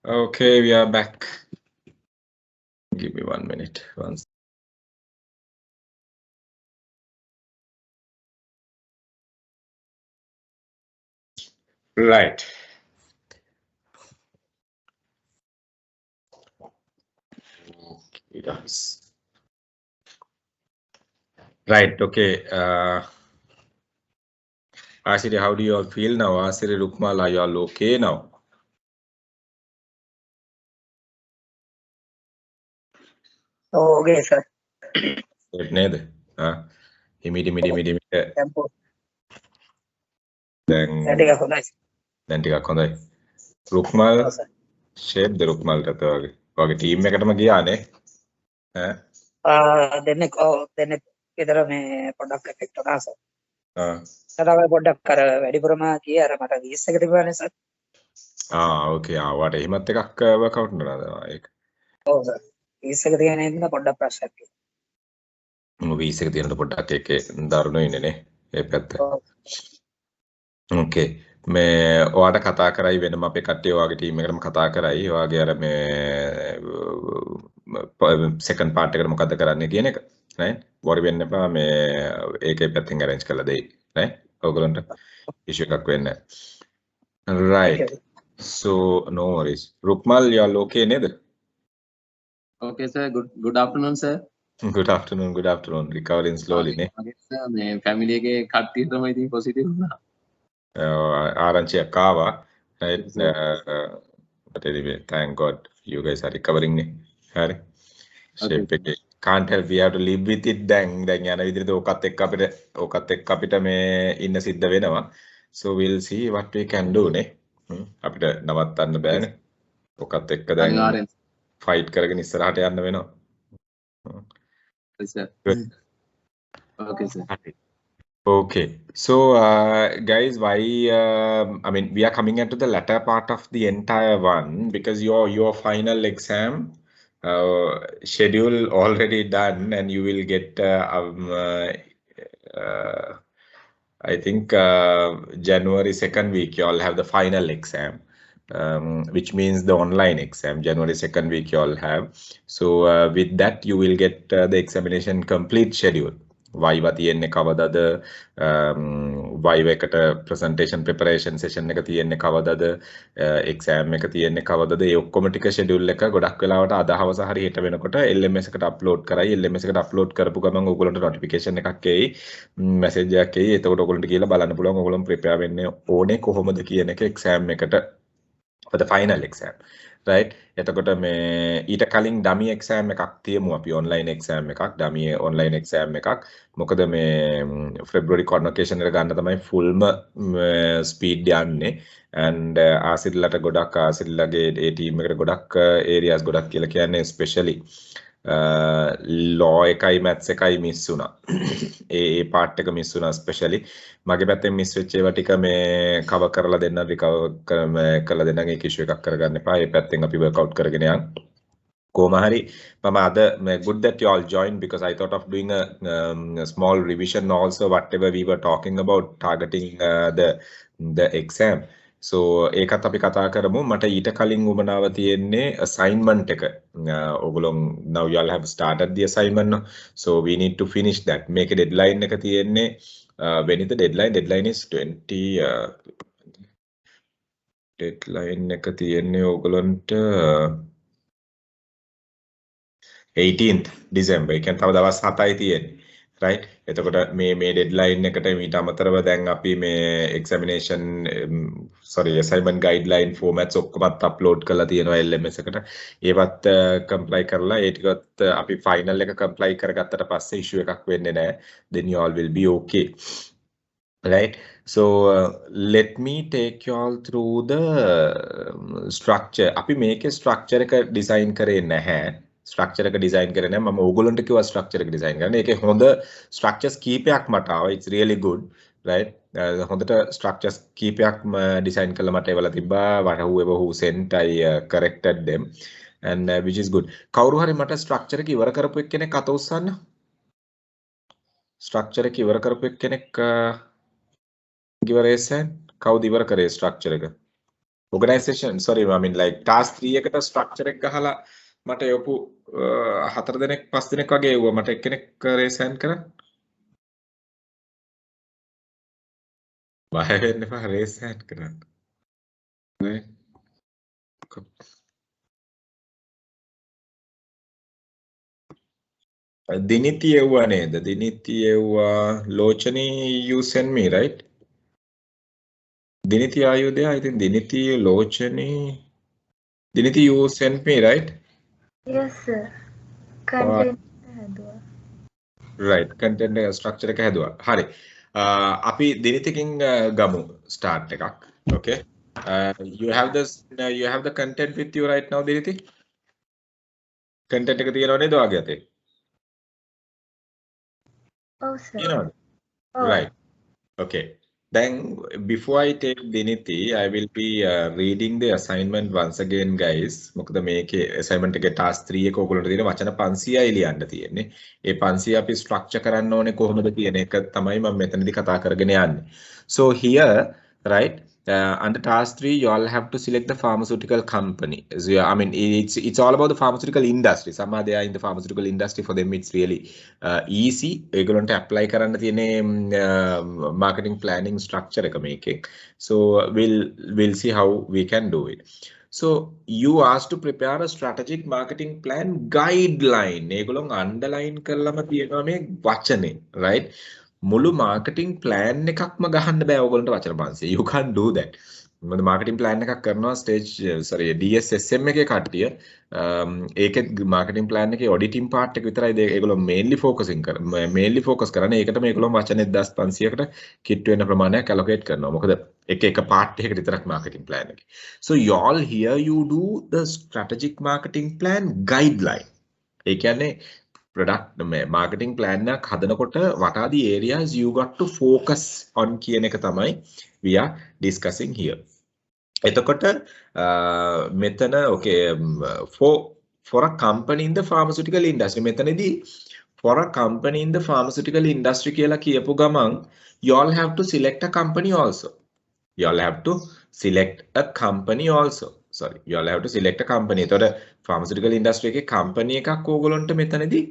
Okay, we are back. Give me 1 minute. Right. Okay, guys. Right. Okay. Asiri, how do you all feel now? Asiri, Rukmal, are you all okay now? Oh, okay, sir. නේද? හිමිටි Tempo. දැන් ටිකක් හොඳයි. දැන් ටිකක් හොඳයි. රුක්මල් ඔව් sir. ෂේප්ද රුක්මල්ට වගේ. වගේ ටීම් එකටම ගියානේ. දෙන්නෙක් දෙන්නෙක් විතර මේ පොඩ්ඩක් එෆෙක්ට් වුණා සර්. ආ. පොඩ්ඩක් අර වැඩිපුරම ගියේ අර මට 20 එක තිබුණානේ සර්. ඕකේ. වාට එහෙමත් එකක් වර්කවුට් කරනවද ඒක? ඔව් සර්. 20 එක තියෙන ඉඳන් පොඩ්ඩක් ප්‍රශ්නයක් තියෙනවා. 20 එක තියෙනකොට පොඩ්ඩක් ඒකේ දරුණු ඉන්නේ නේ. ඒ පැත්ත. ඕකේ. මේ ඔයාට කතා කරයි වෙනම අපේ කට්ටිය ඔයාගේ ටීම් එකටම කතා කරයි. ඔයාගේ අර මේ සෙකන්ඩ් පාර්ට් එකට මොකද්ද කරන්න කියන එක. right? worry වෙන්න එපා මේ ඒකේ පැත්තෙන් arrange කරලා දෙයි. right? ඔයගොල්ලන්ට issue එකක් වෙන්නේ නැහැ. right. So no worries. Rukmal, you are okay නේද? Okay, sir. Good afternoon, sir. Good afternoon. Good afternoon. Recovering slowly නේ. මේ family එකේ කට්ටියටම ඉතින් positive වුණා. ආරංචියක් ආවා. right? But anyway, thank God you guys are recovering නේ. හරි. shape එකේ can't help, we have to live with it. දැන් යන විදිහට ඕකත් එක්ක අපිට මේ ඉන්න සිද්ධ වෙනවා. So we'll see what we can do නේ. අපිට නවත්තන්න බෑනේ. ඕකත් එක්ක දැන් fight කරගෙන ඉස්සරහට යන්න වෙනවා. Yes, sir. Okay, sir. Okay, so guys, why I mean, we are coming into the latter part of the entire one because your final exam schedule already done, and you will get I think January 2nd week you all have the final exam. Which means the online exam, January 2nd week you all have. So with that you will get the examination complete schedule. Viva තියෙන්නේ කවදාද, Viva එකට presentation preparation session එක තියෙන්නේ කවදාද, exam එක තියෙන්නේ කවදාද, ඒ ඔක්කොම ටික schedule එක ගොඩක් වෙලාවට අද හවස හරි හෙට වෙනකොට LMS එකට upload කරයි. LMS එකට upload කරපු ගමන් ඔයගොල්ලන්ට notification එකක් එයි, message එකක් එයි. එතකොට ඔයගොල්ලන්ට කියලා බලන්න පුළුවන් ඔයගොල්ලන් prepare වෙන්නේ ඕනේ කොහොමද කියන එක exam එකට for the final exam, right? එතකොට මේ ඊට කලින් dummy exam එකක් තියමු අපි, online exam එකක්, dummy online exam එකක්. මොකද මේ February convocation එක ගන්න තමයි fullම speed යන්නේ, and ආසිල්ලට ගොඩක් ආසිල්ලගේ ඒ team එකට ගොඩක් areas ගොඩක් කියලා කියන්නේ especially law එකයි maths එකයි miss වුණා. ඒ part එක miss වුණා especially. මගේ පැත්තෙන් miss වෙච්ච ඒවා ටික මේ cover කරලා දෙන්න, recover කරලා දෙන්න, ඒක issue එකක් කරගන්න එපා. ඒ පැත්තෙන් අපි work out කරගෙන යන්න. කොහොම හරි මම අද good that you all joined because I thought of doing a small revision also whatever we were talking about targeting the exam. So ඒකත් අපි කතා කරමු. මට ඊට කලින් උමනාව තියෙන්නේ assignment එක. ඔයගොල්ලෝ now you all have started the assignment no? So we need to finish that. මේකේ deadline එක තියෙන්නේ when is the deadline? Deadline is 20 deadline එක තියෙන්නේ ඔයගොල්ලන්ට 18th December. ඒ කියන්නේ තව දවස් 7යි තියෙන්නේ. right? එතකොට මේ deadline එකට ඊට අමතරව දැන් අපි මේ examination assignment guideline formats ඔක්කොමත් upload කරලා තියෙනවා LMS එකට. ඒවත් comply කරලා ඒ ටිකත් අපි final එක comply කරගත්තට පස්සේ issue එකක් වෙන්නේ නැහැ. Then you all will be okay. Right? So let me take you all through the structure. අපි මේකේ structure එක design කරේ නැහැ. structure එක design කරේ නැහැ. මම ඕගොල්ලන්ට කිව්වා structure එක design කරන්න. ඒකේ හොඳ structures කීපයක් මට ආවා. It's really good. Right? හොඳට structures කීපයක් design කරලා මට ඒවල තිබ්බා. whoever who sent I corrected them and which is good. කවුරු හරි මට structure එක ඉවර කරපු එක්කෙනෙක් අත උස්සන්න. structure එක ඉවර කරපු එක්කෙනෙක් give a raise hand. කවුද ඉවර කරේ structure එක? organization, sorry, I mean like task 3 එකට structure එක ගහලා මට යොපු 4 දෙනෙක් 5 දෙනෙක් වගේ එවුවා. මට එක්කෙනෙක් raise hand කරන්න. බය වෙන්න එපා, raise hand කරන්න. Right. Diniti එවුවා නේද? Diniti එවුවා. Lochani, you send me, right? Diniti, are you there? I think Diniti, Lochani. Diniti, you sent me, right? Yes, sir. Content හැදුවා. Right, content structure එක හැදුවා. හරි. අපි දිනිතකින් ගමු start එකක්. Okay. You have this, you have the content with you right now, Diniti? Content එක තියෙනව නේද ඔයාගේ අතේ? ඔව් sir. You know. Right. Okay. Then before I take Diniti, I will be reading the assignment once again, guys. මොකද මේකේ assignment එකේ task 3 එක ඔයගොල්ලන්ට තියෙන වචන 500යි ලියන්න තියෙන්නේ. ඒ 500 අපි structure කරන්න ඕනේ කොහොමද කියන එක තමයි මම මෙතනදී කතා කරගෙන යන්නේ. So here, right, under task 3, you all have to select the pharmaceutical company. So, I mean, it's all about the pharmaceutical industry. Somehow they are in the pharmaceutical industry. For them, it's really easy. You're going to apply කරන්න තියෙන marketing planning structure එක මේකේ. So we'll see how we can do it. So you asked to prepare a strategic marketing plan guideline. ඒගොල්ලෝ underline කරලම තියෙනවා මේ වචනේ, right? මුළු marketing plan එකක්ම ගහන්න බෑ ඔයගොල්ලන්ට වචන 500. You can't do that. මොකද marketing plan එකක් කරනවා stage DSSM එකේ කට්ටිය ඒකෙත් marketing plan එකේ auditing part එක විතරයි ඒගොල්ලෝ mainly focus කරන්නේ. ඒකට මේගොල්ලෝ වචන 1500කට කිට් වෙන ප්‍රමාණයක් allocate කරනවා. මොකද එක part එකකට විතරක් marketing plan එකේ. So y'all here you do the strategic marketing plan guideline. ඒ කියන්නේ product marketing plan එකක් හදනකොට what are the areas you got to focus on කියන එක තමයි we are discussing here. එතකොට මෙතන okay, for a company in the pharmaceutical industry මෙතනදී for a company in the pharmaceutical industry කියලා කියපු ගමන් you all have to select a company also. You all have to select a company also. Sorry, you all have to select a company. එතකොට pharmaceutical industry එකේ company එකක් ඕගොල්ලන්ට මෙතනදී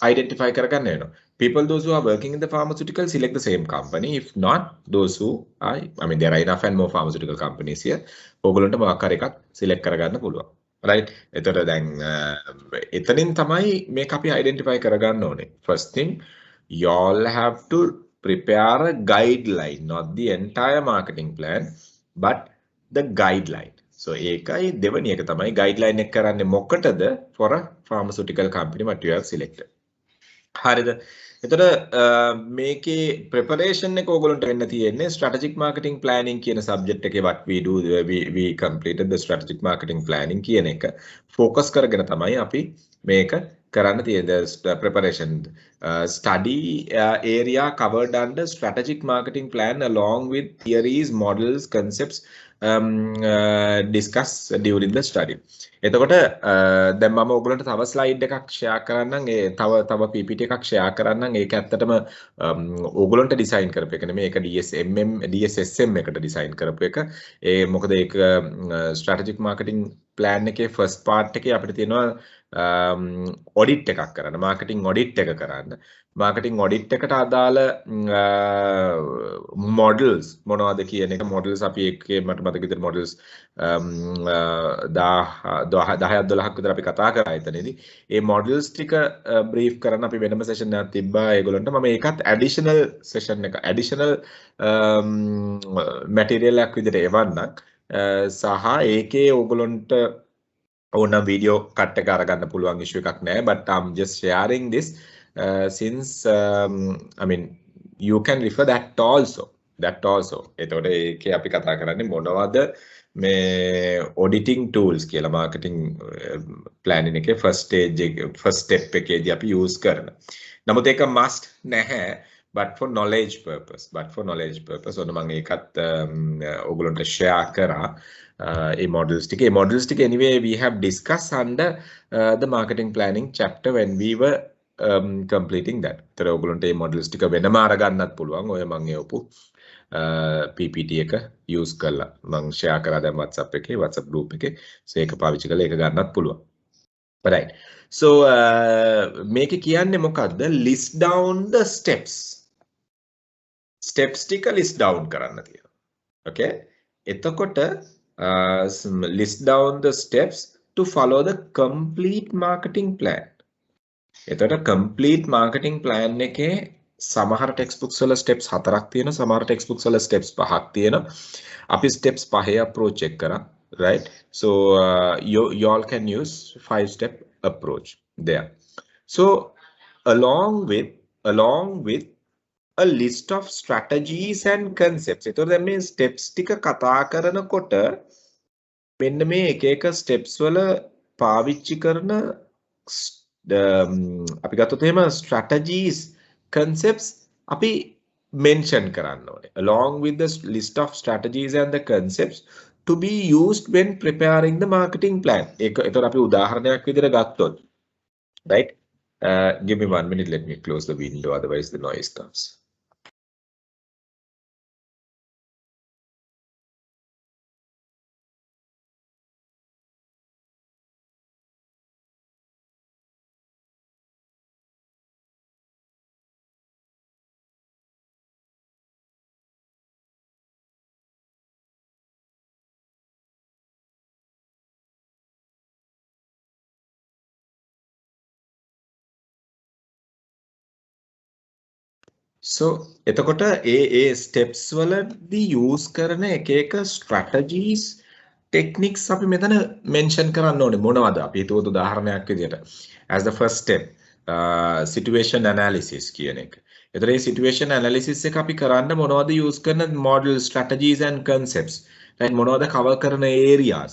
identify කරගන්න වෙනවා. People those who are working in the pharmaceutical select the same company. If not, those who are, I mean, there are enough and more pharmaceutical companies here. ඕගොල්ලන්ට මොකක් හරි එකක් select කරගන්න පුළුවන්. Right? එතකොට දැන් එතනින් තමයි මේක අපි identify කරගන්න ඕනේ. First thing, you all have to prepare a guideline, not the entire marketing plan, but the guideline. So ඒකයි දෙවෙනි එක තමයි guideline එක කරන්නේ මොකටද for a pharmaceutical company what you have selected. හරිද? එතකොට මේකේ preparation එක ඕගොල්ලන්ට වෙන්න තියෙන්නේ strategic marketing planning කියන subject එකේ what we do, we completed the strategic marketing planning කියන එක focus කරගෙන තමයි අපි මේක කරන්න තියෙන preparation. Study area covered under strategic marketing plan along with theories, models, concepts discuss during the study. එතකොට දැන් මම ඔයගොල්ලන්ට තව slide එකක් share කරන්නම්. ඒ තව PPT එකක් share කරන්නම්. ඒක ඇත්තටම ඔයගොල්ලන්ට design කරපු එක නෙමෙයි. ඒක DSSM එකට design කරපු එක. ඒ මොකද ඒක strategic marketing plan එකේ first part එකේ අපිට තියෙනවා audit එකක් කරන්න, marketing audit එක කරන්න. marketing audit එකට අදාළ models මොනවද කියන එක models අපි එකේ මට මතක විදිහට models 10-12ක් විතර අපි කතා කරා එතනදී. ඒ models ටික brief කරන්න අපි වෙනම session එකක් තිබ්බා ඒගොල්ලන්ට. මම ඒකත් additional session එක additional material එකක් විදිහට එවන්නම්. සහ ඒකේ ඕගොල්ලන්ට ඕන වීඩියෝ කට් එක අරගන්න පුළුවන් issue එකක් නෑ. But I'm just sharing this since I mean you can refer that also. එතකොට ඒකේ අපි කතා කරන්නේ මොනවද මේ auditing tools කියලා marketing planning එකේ first step එකේදී අපි use කරන. නමුත් ඒක must නැහැ. But for knowledge purpose. ඔන්න මම ඒකත් ඔයගොල්ලන්ට share කරා. A models ටික anyway we have discussed under the marketing planning chapter when we were completing that. ඒතර ඔයගොල්ලන්ට මේ models ටික වෙනම අරගන්නත් පුළුවන්. ඔය මම එවපු PPT එක use කරලා මම share කරා දැන් WhatsApp එකේ WhatsApp group එකේ. So ඒක පාවිච්චි කරලා ඒක ගන්නත් පුළුවන්. Right. So මේකේ කියන්නේ මොකද්ද? List down the steps. Steps ටික list down කරන්න තියෙනවා. Okay. එතකොට list down the steps to follow the complete marketing plan. එතකොට complete marketing plan එකේ සමහර textbooks වල steps 4ක් තියෙනවා, සමහර textbooks වල steps 5ක් තියෙනවා. අපි steps 5 approach check කරා, right? So you all can use 5-step approach there. So along with a list of strategies and concepts. එතකොට දැන් මේ steps ටික කතා කරනකොට මෙන්න මේ එක එක steps වල පාවිච්චි කරන අපි ගත්තොත් එහෙම strategies concepts අපි mention කරන්න ඕනේ along with the list of strategies and the concepts to be used when preparing the marketing plan. ඒතකොට අපි උදාහරණයක් විදිහට ගත්තොත් right. Give me 1 minute, let me close the window, otherwise the noise comes. So එතකොට ඒ steps වලදී use කරන එක එක strategies techniques අපි මෙතන mention කරන්න ඕනේ මොනවද? අපි හිතුවොත් උදාහරණයක් විදියට as the first step situation analysis කියන එක. එතකොට මේ situation analysis එක අපි කරන්න මොනවද use කරන model strategies and concepts. right මොනවද cover කරන areas.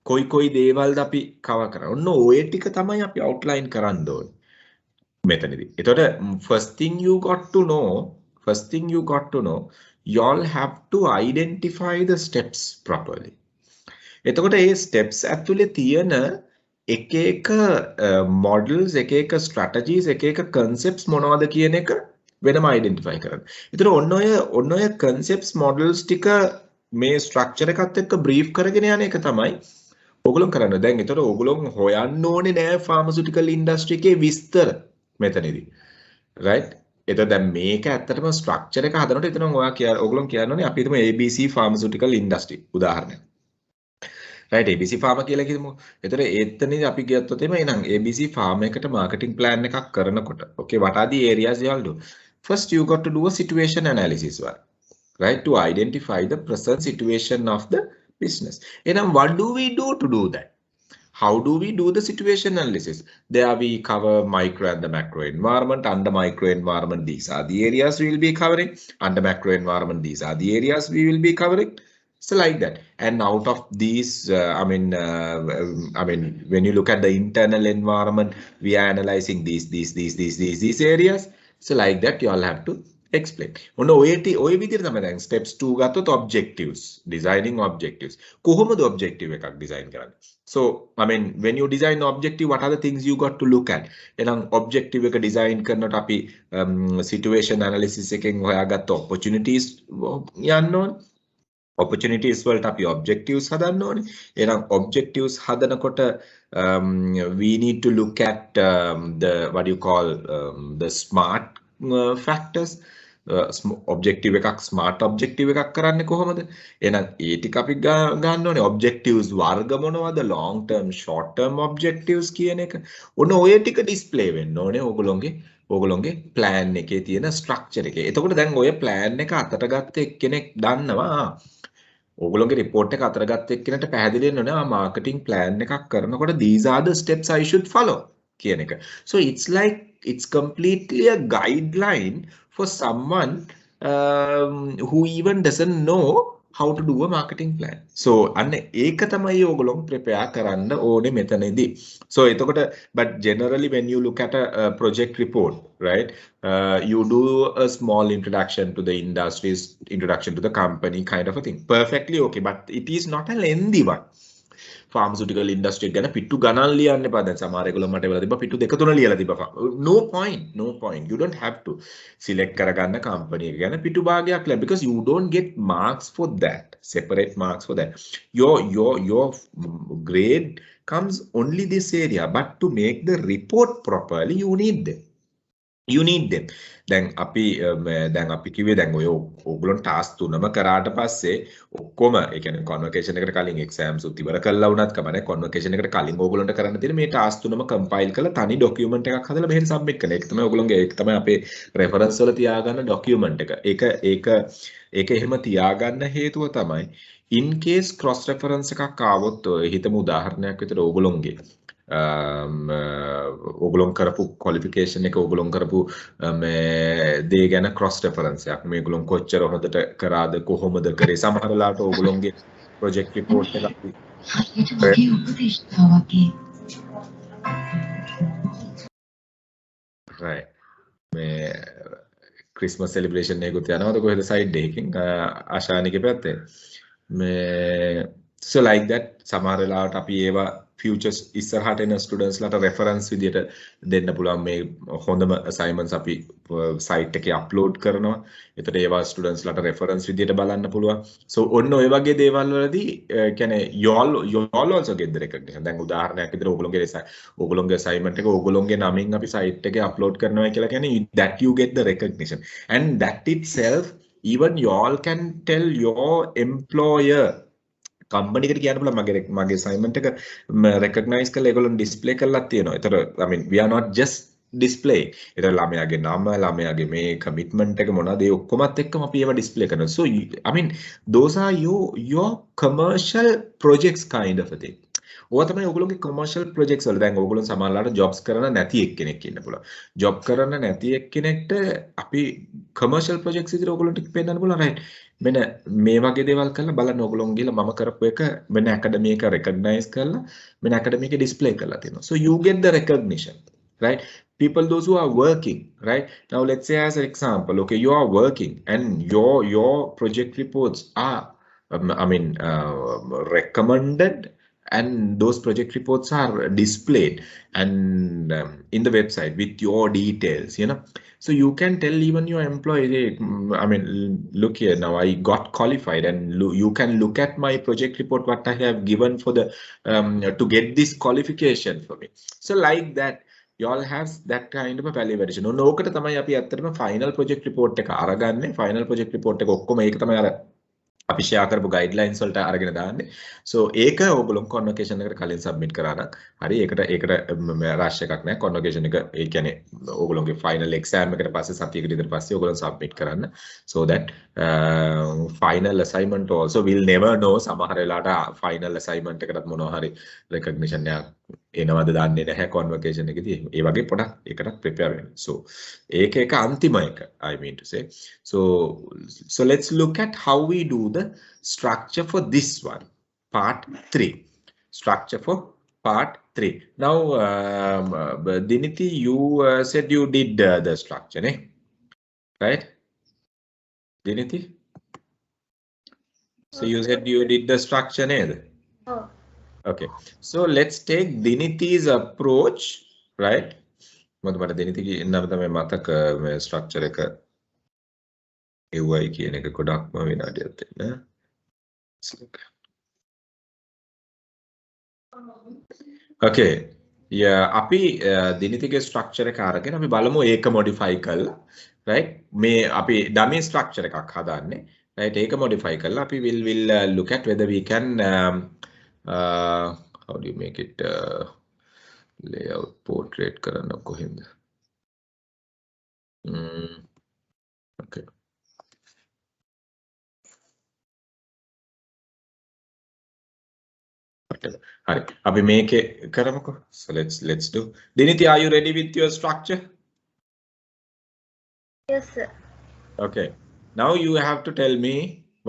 කොයි දේවල්ද අපි cover කරන්නේ. ඔන්න ඔය ටික තමයි අපි outline කරන්න ඕනේ. මෙතනදී. එතකොට first thing you got to know, you all have to identify the steps properly. එතකොට මේ steps ඇතුලේ තියෙන එක එක models, එක එක strategies, එක එක concepts මොනවද කියන එක වෙනම identify කරන්න. එතකොට ඔන්න ඔය concepts models ටික මේ structure එකත් එක්ක brief කරගෙන යන එක තමයි ඔයගොල්ලෝ කරන්නේ. දැන් එතකොට ඔයගොල්ලෝ හොයන්න ඕනේ නෑ pharmaceutical industry එකේ විස්තර මෙතනදී. right. එතකොට දැන් මේක ඇත්තටම structure එක හදනකොට එතන ඔයගොල්ලෝ කියනෝනේ අපි හිතමු ABC pharmaceutical industry උදාහරණයක්. right ABC pharma කියලා කිව්වොත් එතකොට එතනදී අපි ගත්තොත් එහෙනම් ABC pharma එකට marketing plan එකක් කරනකොට okay what are the areas you all do? First you got to do a situation analysis one. right to identify the present situation of the business. එහෙනම් what do we do to do that? How do we do the situation analysis? There we cover micro and the macro environment. Under micro environment, these are the areas we will be covering. Under macro environment, these are the areas we will be covering. So like that. And out of these, when you look at the internal environment, we are analyzing these areas. So like that, you all have to explain. ඔය විදිහට තමයි දැන් steps 2 ගත්තොත් objectives, designing objectives. කොහොමද objective එකක් design කරන්නේ? So when you design objective, what are the things you got to look at? එහෙනම් objective එක design කරනකොට අපි situation analysis එකෙන් හොයාගත්ත opportunities යන්න ඕනේ. opportunities වලට අපි objectives හදන්න ඕනේ. එහෙනම් objectives හදනකොට we need to look at the what you call the smart factors. objective එකක් smart objective එකක් කරන්නේ කොහොමද? එහෙනම් ඒ ටික අපි ගන්න ඕනේ. objectives වර්ග මොනවද? long term short term objectives කියන එක. ඔන්න ඔය ටික display වෙන්න ඕනේ ඕගොල්ලෝගේ plan එකේ තියෙන structure එකේ. එතකොට දැන් ඔය plan එක අතට ගත්ත එක්කෙනෙක් දන්නවා ඕගොල්ලෝගේ report එක අතට ගත්ත එක්කෙනාට පැහැදිලි වෙන්න ඕනේ marketing plan එකක් කරනකොට these are the steps I should follow කියන එක. So it's completely a guideline for someone who even doesn't know how to do a marketing plan. So අන්න ඒක තමයි ඔයගොල්ලෝ prepare කරන්න ඕනේ මෙතනදී. So එතකොට but generally when you look at a project report, right, you do a small introduction to the industries, introduction to the company kind of a thing. Perfectly okay, but it is not a lengthy one. pharmaceutical industry ගැන පිටු ගණන් ලියන්න එපා. දැන් සමහර ඒගොල්ලෝ මට වෙලා තිබ්බා පිටු දෙක තුන ලියලා තිබ්බා. No point. You don't have to select කරගන්න company එක ගැන පිටු භාගයක් ලියන්න because you don't get marks for that. Separate marks for that. Your grade comes only this area, but to make the report properly you need them. දැන් අපි කිව්වේ දැන් ඔය ඕගොල්ලන් ටාස්ක් තුනම කරාට පස්සේ ඔක්කොම ඒ කියන්නේ කන්වර්සේෂන් එකට කලින් එක්සෑම්ස් උත් ඉවර කළා වුණත් කමන්නේ කන්වර්සේෂන් එකට කලින් ඕගොල්ලන්ට කරන්න තියෙන මේ ටාස්ක් තුනම කම්පයිල් කරලා තනි ડોකියුමන්ට් එකක් හදලා මෙහෙට සබ්මිට් කරන. ඒක තමයි ඕගොල්ලන්ගේ ඒක තමයි අපේ රෙෆරන්ස් වල තියාගන්න ડોකියුමන්ට් එක. ඒක එහෙම තියාගන්න හේතුව තමයි in case cross reference එකක් ආවොත් හිතමු උදාහරණයක් විතර ඕගොල්ලන්ගේ ඕගොල්ලන් කරපු qualification එක ඕගොල්ලන් කරපු දේ ගැන cross reference එකක් මේගොල්ලන් කොච්චර හොඳට කරාද කොහොමද කරේ සමහර වෙලාවට ඕගොල්ලන්ගේ project report එක right මේ Christmas celebration එකකුත් යනවාද කොහෙද side එකකින් ආශානිකේ පැත්තේ මේ so like that සමහර වෙලාවට අපි ඒවා futures ඉස්සරහට එන ස්ටුඩන්ට්ස් ලාට රෙෆරන්ස් විදියට දෙන්න පුළුවන් මේ හොඳම assignments අපි site එකේ upload කරනවා. එතකොට ඒවා ස්ටුඩන්ට්ස් ලාට රෙෆරන්ස් විදියට බලන්න පුළුවන්. so ඔන්න ඔය වගේ දේවල් වලදී කියන්නේ you all also get the recognition. දැන් උදාහරණයක් විදියට ඕගොල්ලෝගේ assignment එක ඕගොල්ලෝගේ නමින් අපි site එකේ upload කරනවා කියලා කියන්නේ that you get the recognition and that itself even you all can tell your employer company එකට කියන්න පුළුවන් මගේ assignment එක recognize කරලා ඒගොල්ලෝ display කරලා තියෙනවා. ඒතර I mean we are not just display. ඒතර ළමයාගේ නම ළමයාගේ මේ commitment එක මොනවද ඒ ඔක්කොමත් එක්කම අපි ඒවා display කරනවා. So I mean those are your commercial projects kind of a thing. ඕවා තමයි ඔයගොල්ලෝගේ commercial projects වල. දැන් ඔයගොල්ලෝ සමහරවිට jobs කරන නැති එක්කෙනෙක් ඉන්න පුළුවන්. job කරන නැති එක්කෙනෙක්ට අපි commercial projects විදිහට ඔයගොල්ලන්ට පෙන්නන්න පුළුවන් right. මෙන්න මේ වගේ දේවල් කරලා බලන්න ඔයගොල්ලෝ ගිහලා මම කරපු එක මෙන්න academy එක recognize කරලා මෙන්න academy එක display කරලා තියෙනවා. So you get the recognition right. People those who are working right. Now let's say as an example okay you are working and your project reports are recommended and those project reports are displayed and in the website with your details so you can tell even your employee look here now I got qualified and you can look at my project report what I have given for the to get this qualification for me. So like that you all have that kind of a validation. ඕකට තමයි අපි ඇත්තටම final project report එක අරගන්නේ. final project report එක ඔක්කොම ඒක තමයි අර අපි ෂෙයා කරපු ගයිඩ්ලයින්ස් වලට අරගෙන දාන්නේ. So ඒක ඕගොල්ලෝ කන්වර්සේෂන් එකට කලින් සබ්මිට් කරා නම් හරි ඒකට රෂ් එකක් නැහැ. කන්වර්සේෂන් එක ඒ කියන්නේ ඕගොල්ලෝගේ ෆයිනල් එක්සෑම් එකට පස්සේ සතියකට විතර පස්සේ ඕගොල්ලෝ සබ්මිට් කරන්න. So that final assignment also will never know සමහර වෙලාවට final assignment එකටත් මොනවා හරි recognition එකක් එනවද දන්නේ නැහැ කන්වර්සේෂන් එකේදී. ඒ වගේ පොඩක් ඒකටත් prepare වෙන්න. So ඒක අන්තිම එක I mean to say. So let's look at how we do the structure for this one, part 3. Structure for part 3. Now, Diniti, you said you did the structure, right? Diniti? So you said you did the structure, Oh. Okay. So let's take Diniti's approach, right? මට Diniti නම තමයි මතක මේ structure එක එවයි කියන එක ගොඩක්ම විනාඩියක් දෙන්න. Okay. Yeah, අපි දිනිතිගේ structure එක අරගෙන අපි බලමු ඒක modify කරලා right මේ අපි dummy structure එකක් හදාන්නේ right ඒක modify කරලා අපි will look at whether we can how do you make it layout portrait කරන්න කොහෙන්ද okay හරි අපි මේකේ කරමුකෝ. So let's do. Diniti, are you ready with your structure? Yes, sir. Okay. Now you have to tell me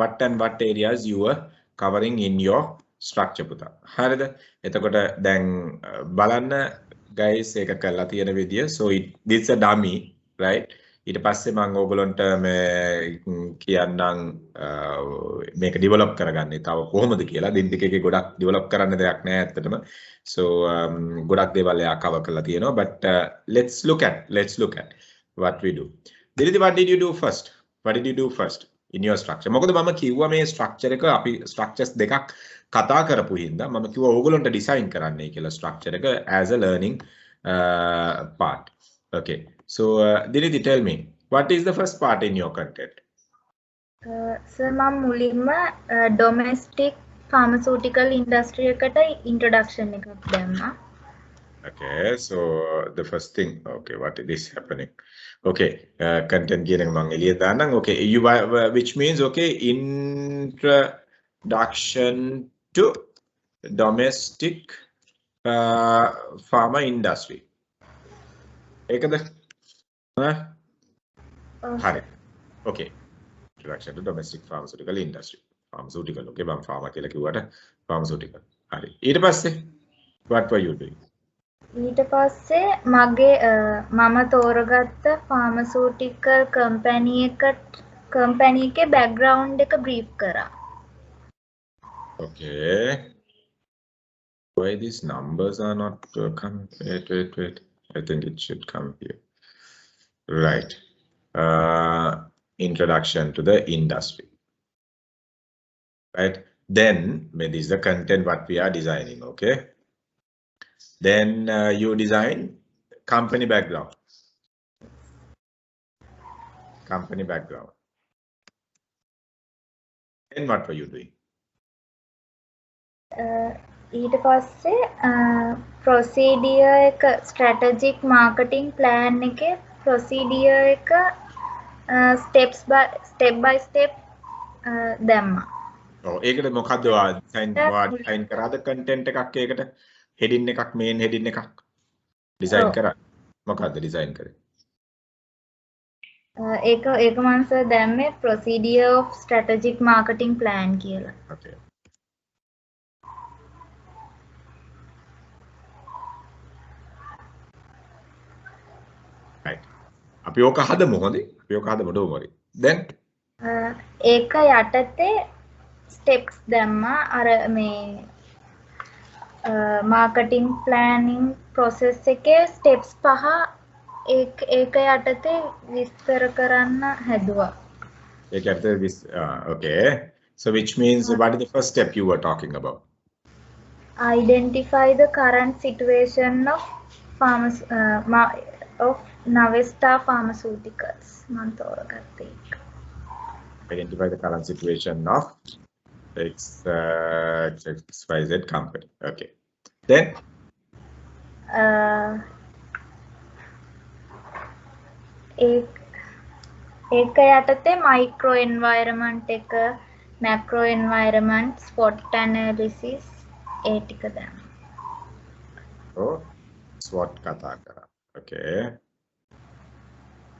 what and what areas you were covering in your structure පුතා. හරිද? එතකොට දැන් බලන්න guys ඒක කරලා තියෙන විදිය. So this is a dummy, right? ඊට පස්සේ මම ඕගොල්ලන්ට මේ කියන්නම් මේක ඩෙවලොප් කරගන්නේ තව කොහොමද කියලා. දින්තික එකේ ගොඩක් ඩෙවලොප් කරන්න දෙයක් නැහැ ඇත්තටම. So ගොඩක් දේවල් එයා cover කරලා තියෙනවා. But let's look at what we do. Diliti, what did you do first? What did you do first in your structure? මොකද මම කිව්වා මේ structure එක අපි structures දෙකක් කතා කරපු හින්දා මම කිව්වා ඕගොල්ලන්ට design කරන්නයි කියලා structure එක as a learning part. Okay. So Diliti, tell me, what is the first part in your content? Sir, මම මුලින්ම domestic pharmaceutical industry එකට introduction එකක් දැම්මා. Okay, so the first thing, okay, what is happening? Okay, content කියන එක මම එළිය දාන්නම්. Okay, which means okay, introduction to domestic pharma industry. ඒකද? හරි. Okay. Introduction to domestic pharmaceutical industry. Pharmaceutical, okay, මම pharma කියලා කිව්වට pharmaceutical. හරි. ඊට පස්සේ what were you doing? ඊට පස්සේ මගේ මම තෝරගත්ත pharmaceutical company එකේ background එක brief කරා. Okay. Why these numbers are not coming? Wait. I think it should come here. Right. Introduction to the industry. Right. Then, this is the content what we are designing. Okay. Then you design company background. Company background. Then what were you doing? ඊට පස්සේ procedure එක strategic marketing plan එකේ procedure එක step by step දැම්මා. ඔව් ඒකට මොකද්ද design කරාද content එකක් ඒකට heading එකක් main heading එකක් design කරා. මොකද්ද design කරේ? ඒක මම සර් දැම්මේ procedure of strategic marketing plan කියලා. Okay. Right. අපි ඕක හදමු හොඳේ. අපි ඕක හදමු don't worry. Then ඒක යටතේ steps දැම්මා අර මේ marketing planning process එකේ steps 5 ඒක යටතේ විස්තර කරන්න හැදුවා. ඒක යටතේ okay. So which means what is the first step you were talking about? Identify the current situation of Navesta Pharmaceuticals. Identify the current situation of XYZ company. Okay. Then ඒක යටතේ micro environment එක macro environment SWOT analysis ඒ ටික දැම්මා. so SWOT කතා කරා. Okay.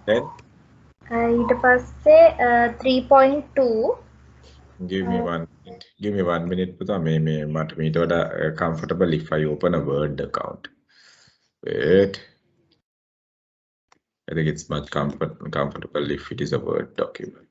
Then ඊට පස්සේ 3.2 give me 1 minute පුතා මේ මට මීට වඩා comfortable if I open a Word account. Wait. I think it's much comfortable if it is a Word document.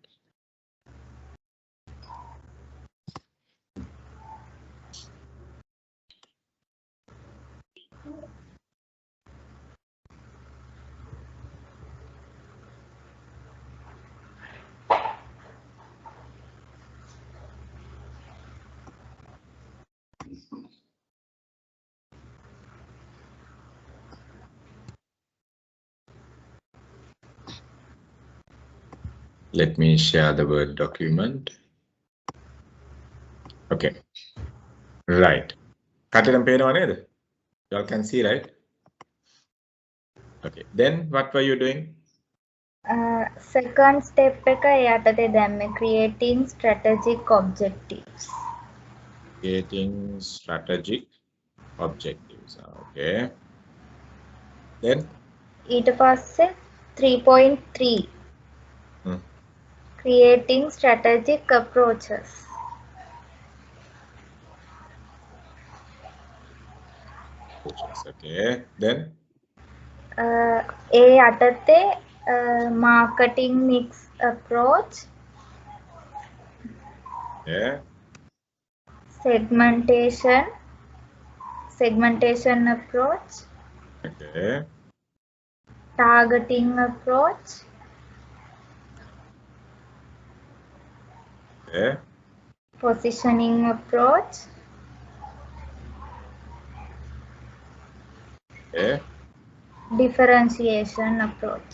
Let me share the Word document. Okay. Right. කටටම පේනව නේද? You all can see, right? Okay. Then what were you doing? second step එක යටතේ දැම්මේ creating strategic objectives. Creating strategic objectives. Okay. Then ඊට පස්සේ 3.3 creating strategic approaches. Okay. Then ඒ යටතේ marketing mix approach, Yeah. segmentation approach, Okay. targeting approach, Yeah. positioning approach, Yeah. differentiation approach.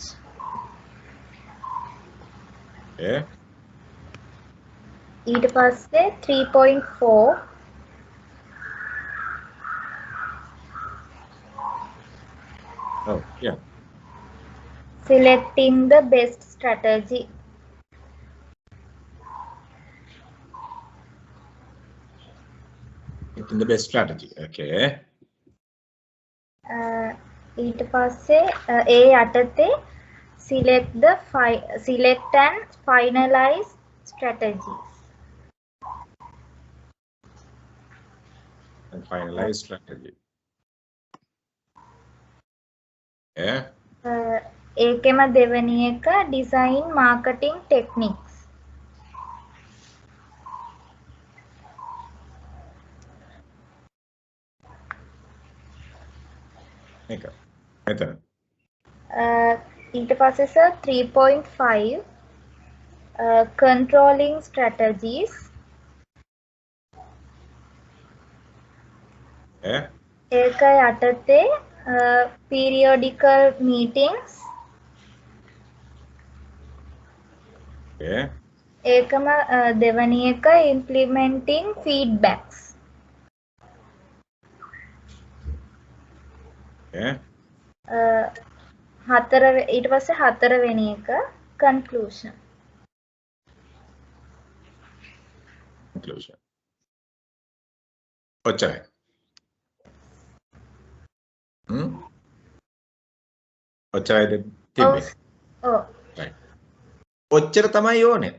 Yeah. ඊට පස්සේ 3.4 Oh, yeah. selecting the best strategy. In the best strategy. Okay. ඊට පස්සේ ඒ යටතේ select and finalize strategies. And finalize strategy. Yeah. ඒකෙම දෙවෙනි එක design marketing techniques. Okay. Better. ඊට පස්සේ sir 3.5 controlling strategies. Yeah. ඒක යටතේ periodical meetings. Yeah. ඒකම දෙවැනි එක implementing feedbacks. Yeah. ඊට පස්සේ හතරවෙනි එක conclusion. Conclusion. ඔච්චරයි. ඔච්චරයිද තිබ්බේ? ඔව්. Right. ඔච්චර තමයි ඕනේ.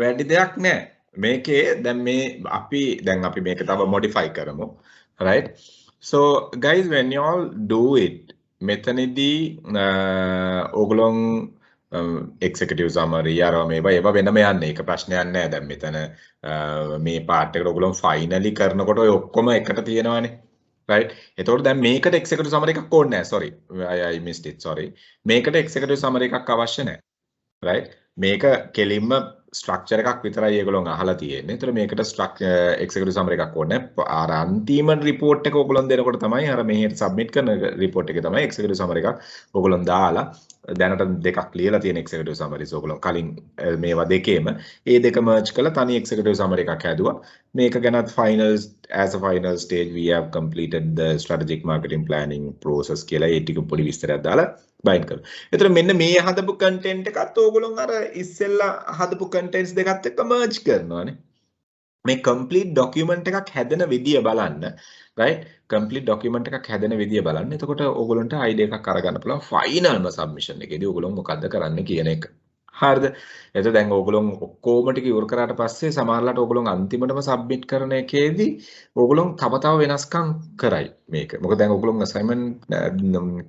වැඩි දෙයක් නෑ. මේකේ දැන් අපි මේක තව modify කරමු. Right? So guys, when you all do it, මෙතනදී ඕගොල්ලෝ executive summary අරව මේවා වෙනම යන්නේ. ඒක ප්‍රශ්නයක් නෑ. දැන් මෙතන මේ part එකට ඕගොල්ලෝ finally කරනකොට ඔය ඔක්කොම එකට තියෙනවානේ. Right? එතකොට දැන් මේකට executive summary එකක් ඕනේ නෑ. Sorry. I missed it. Sorry. මේකට executive summary එකක් අවශ්‍ය නෑ. Right? මේක කෙලින්ම structure එකක් විතරයි ඒගොල්ලෝ අහලා තියෙන්නේ. ඒතර මේකට executive summary එකක් ඕනේ නැහැ. අර අන්තිම report එක ඕගොල්ලෝ දෙනකොට තමයි අර මෙහෙට submit කරන report එකේ තමයි executive summary එකක් ඕගොල්ලෝ දාලා දැනට දෙකක් ලියලා තියෙන executive summaries ඕගොල්ලෝ කලින් මේවා දෙකේම ඒ දෙක merge කරලා තනි executive summary එකක් හැදුවා. මේක ගැනත් as a final stage we have completed the strategic marketing planning process කියලා ඒ ටික පොඩි විස්තරයක් දාලා bind කරනවා. එතන මෙන්න මේ හදපු content එකත් ඕගොල්ලෝ අර ඉස්සෙල්ලා හදපු contents දෙකත් එක්ක merge කරනවානේ. මේ complete document එකක් හැදෙන විදිය බලන්න. right? complete document එකක් හැදෙන විදිය බලන්න. එතකොට ඕගොල්ලන්ට idea එකක් අරගන්න පුළුවන් finalම submission එකේදී ඕගොල්ලෝ මොකද්ද කරන්න කියන එක. හරිද? එතකොට දැන් ඕගොල්ලෝ ඔක්කොම ටික ඉවර කරාට පස්සේ සමහරලාට ඕගොල්ලෝ අන්තිමටම submit කරන එකේදී ඕගොල්ලෝ තව වෙනස්කම් කරයි මේක. මොකද දැන් ඕගොල්ලෝ assignment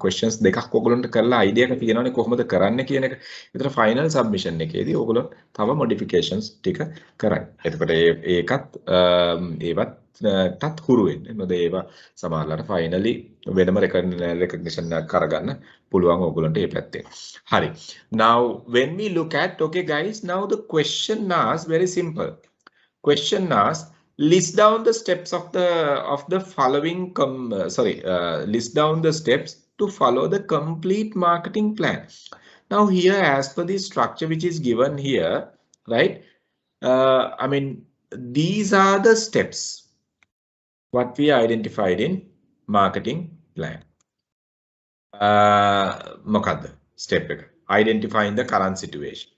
questions දෙකක් ඕගොල්ලන්ට කරලා idea එක තියෙනවානේ කොහොමද කරන්න කියන එක. ඒතර final submission එකේදී ඕගොල්ලෝ තව modifications ටික කරයි. එතකොට ඒවටත් හුරු වෙන්න. මොකද ඒවා සමහරලාට finally වෙනම recognition එකක් කරගන්න පුළුවන් ඕගොල්ලන්ට මේ පැත්තෙන්. හරි. Now when we look at, okay guys, now the question asks very simple. Question asks, list down the steps of the following list down the steps to follow the complete marketing plan. Now here, as per the structure which is given here, right? I mean, these are the steps what we identified in marketing plan. මොකද්ද step එක? Identifying the current situation,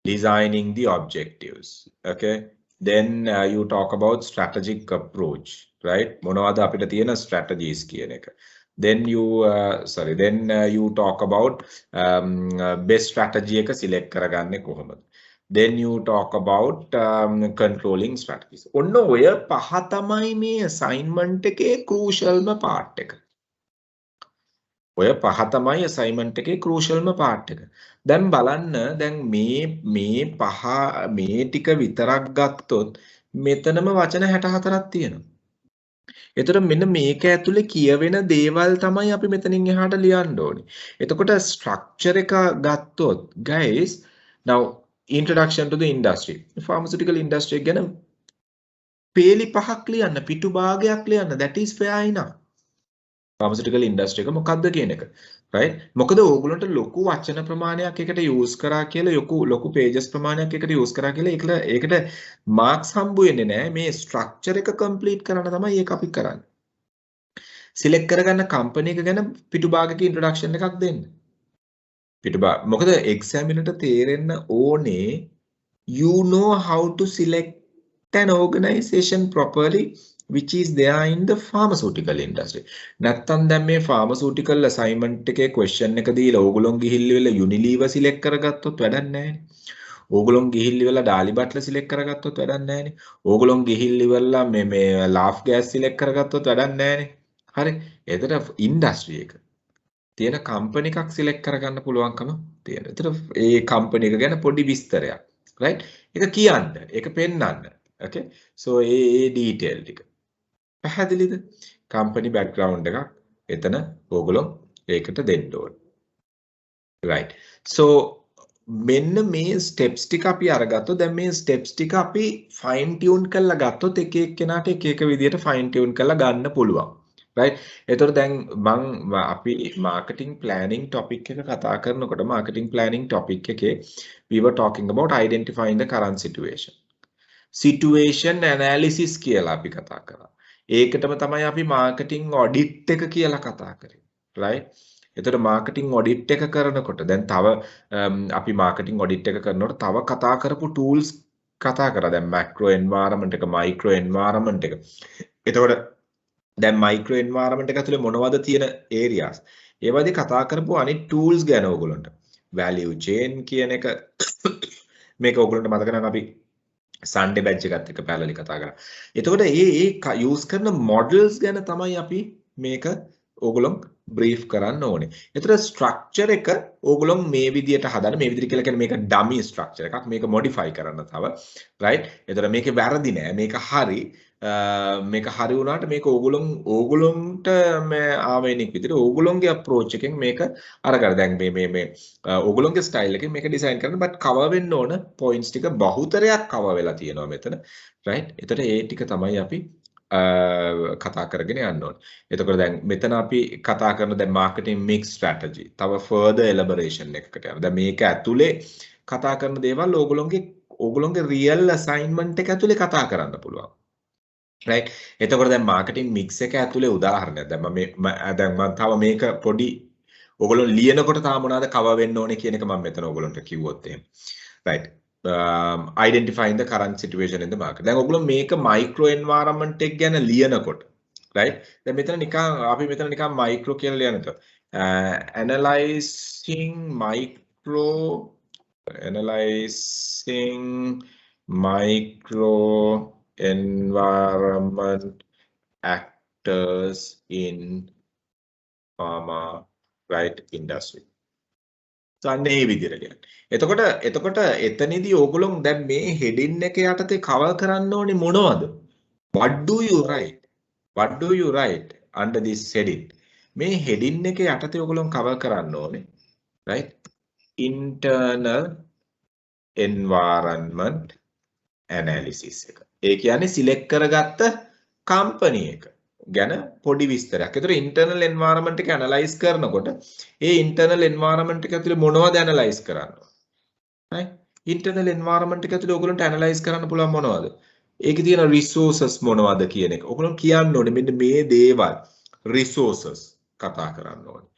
designing the objectives. Okay, then you talk about strategic approach, right? මොනවද අපිට තියෙන strategies කියන එක. Then you talk about best strategy එක select කරගන්නේ කොහොමද. Then you talk about controlling strategies. ඔන්න ඔය පහ තමයි මේ assignment එකේ crucialම part එක. ඔය පහ තමයි assignment එකේ crucialම part එක. දැන් බලන්න දැන් මේ පහ මේ ටික විතරක් ගත්තොත් මෙතනම වචන 64ක් තියෙනවා. එතකොට මෙන්න මේක ඇතුලේ කියවෙන දේවල් තමයි අපි මෙතනින් එහාට ලියන්න ඕනේ. එතකොට structure එක ගත්තොත් guys now introduction to the industry. Pharmaceutical industry ගැන පේලි පහක් ලියන්න, පිටු භාගයක් ලියන්න. That is fair enough. Pharmaceutical industry එක මොකක්ද කියන එක. right? මොකද ඕගොල්ලන්ට ලොකු වචන ප්‍රමාණයක් එකට use කරා කියලා ලොකු pages ප්‍රමාණයක් එකට use කරා කියලා ඒකට marks හම්බ වෙන්නේ නැහැ. මේ structure එක complete කරන්න තමයි ඒක අපි කරන්නේ. select කරගන්න company එක ගැන පිටු භාගයක introduction එකක් දෙන්න. පිටු භාග මොකද examiner තේරෙන්න ඕනේ you know how to select an organization properly which is there in the pharmaceutical industry. නැත්තම් දැන් මේ pharmaceutical assignment එකේ question එක දීලා ඕගොල්ලෝ ගිහිල්ලි වෙලා Unilever select කරගත්තොත් වැඩක් නැහැනේ. ඕගොල්ලෝ ගිහිල්ලි වෙලා Dali Butler select කරගත්තොත් වැඩක් නැහැනේ. ඕගොල්ලෝ ගිහිල්ලි වෙලා මේ Laugh Gas select කරගත්තොත් වැඩක් නැහැනේ. හරි. එතන industry එක තියෙන company එකක් select කරගන්න පුළුවන්කම තියෙනවා. එතන ඒ company එක ගැන පොඩි විස්තරයක්. right? ඒක කියන්න, ඒක පෙන්නන්න. okay? so ඒ detail ටික පැහැදිලිද? company background එකක් එතන ඕගොල්ලෝ ඒකට දෙන්න ඕනේ. right. so මෙන්න මේ steps ටික අපි අරගත්තොත් දැන් මේ steps ටික අපි fine tune කරලා ගත්තොත් එක එක්කෙනාට එක එක විදියට fine tune කරලා ගන්න පුළුවන්. right. එතකොට දැන් අපි marketing planning topic එක කතා කරනකොට marketing planning topic එකේ we were talking about identifying the current situation analysis කියලා අපි කතා කරා. ඒකටම තමයි අපි marketing audit එක කියලා කතා කරේ. right. එතකොට marketing audit එක කරනකොට දැන් තව අපි marketing audit එක කරනකොට තව කතා කරපු tools කතා කරා. දැන් macro environment එක, micro environment එක. එතකොට දැන් micro environment එක ඇතුලේ මොනවද තියෙන areas? ඒ වගේ කතා කරපු අනිත් tools ගැන ඕගොල්ලන්ට value chain කියන එක මේක ඕගොල්ලන්ට මතක නම් අපි Sunday batch එකත් එක්ක පැහැදිලි කතා කරා. එතකොට ඒ use කරන models ගැන තමයි අපි මේක ඕගොල්ලෝ brief කරන්න ඕනේ. එතකොට structure එක ඕගොල්ලෝ මේ විදියට හදන්න මේ විදිහට කියලා කියන්නේ මේක dummy structure එකක්. මේක modify කරන්න තව. right? එතකොට මේකේ වැරදි නෑ. මේක හරි. මේක හරි වුණාට මේක ඕගොල්ලොන්ට මේ ආවෙනික් විදිහට ඕගොල්ලොන්ගේ approach එකෙන් මේක අරගන්න. දැන් මේ ඕගොල්ලොන්ගේ style එකෙන් මේක design කරන්න but cover වෙන්න ඕන points ටික බහුතරයක් cover වෙලා තියෙනවා මෙතන. right? එතකොට ඒ ටික තමයි අපි කතා කරගෙන යන්න ඕනේ. එතකොට දැන් මෙතන අපි කතා කරන දැන් marketing mix strategy. තව further elaboration එකකට යනවා. දැන් මේක ඇතුලේ කතා කරන දේවල් ඕගොල්ලොන්ගේ real assignment එක ඇතුලේ කතා කරන්න පුළුවන්. right. එතකොට දැන් marketing mix එක ඇතුලේ උදාහරණයක්. දැන් මම තව මේක පොඩි ඕගොල්ලෝ ලියනකොට තාම මොනවාද cover වෙන්න ඕනේ කියන එක මම මෙතන ඕගොල්ලන්ට කිව්වොත් එහෙම. right. Identifying the current situation in the market. දැන් ඔයගොල්ලෝ මේක micro environment එක ගැන ලියනකොට right. දැන් මෙතන නිකන් අපි මෙතන නිකන් micro කියලා ලියනකොට analyzing micro environment actors in pharma right industry. සන්නේ මේ විදිහට කියන්නේ. එතකොට එතනදී ඕගොල්ලෝ දැන් මේ heading එක යටතේ cover කරන්න ඕනේ මොනවද? What do you write under this heading? මේ heading එක යටතේ ඕගොල්ලෝ cover කරන්න ඕනේ. right? Internal environment analysis එක. ඒ කියන්නේ select කරගත්ත company එක ගැන පොඩි විස්තරයක්. ඒතර internal environment එක analyze කරනකොට ඒ internal environment එක ඇතුලේ මොනවද analyze කරන්න ඕන? right? internal environment එක ඇතුලේ ඔයගොල්ලන්ට analyze කරන්න පුළුවන් මොනවද? ඒකේ තියෙන resources මොනවද කියන එක. ඔයගොල්ලෝ කියන්න ඕනේ මෙන්න මේ දේවල් resources කතා කරන්න ඕනේ.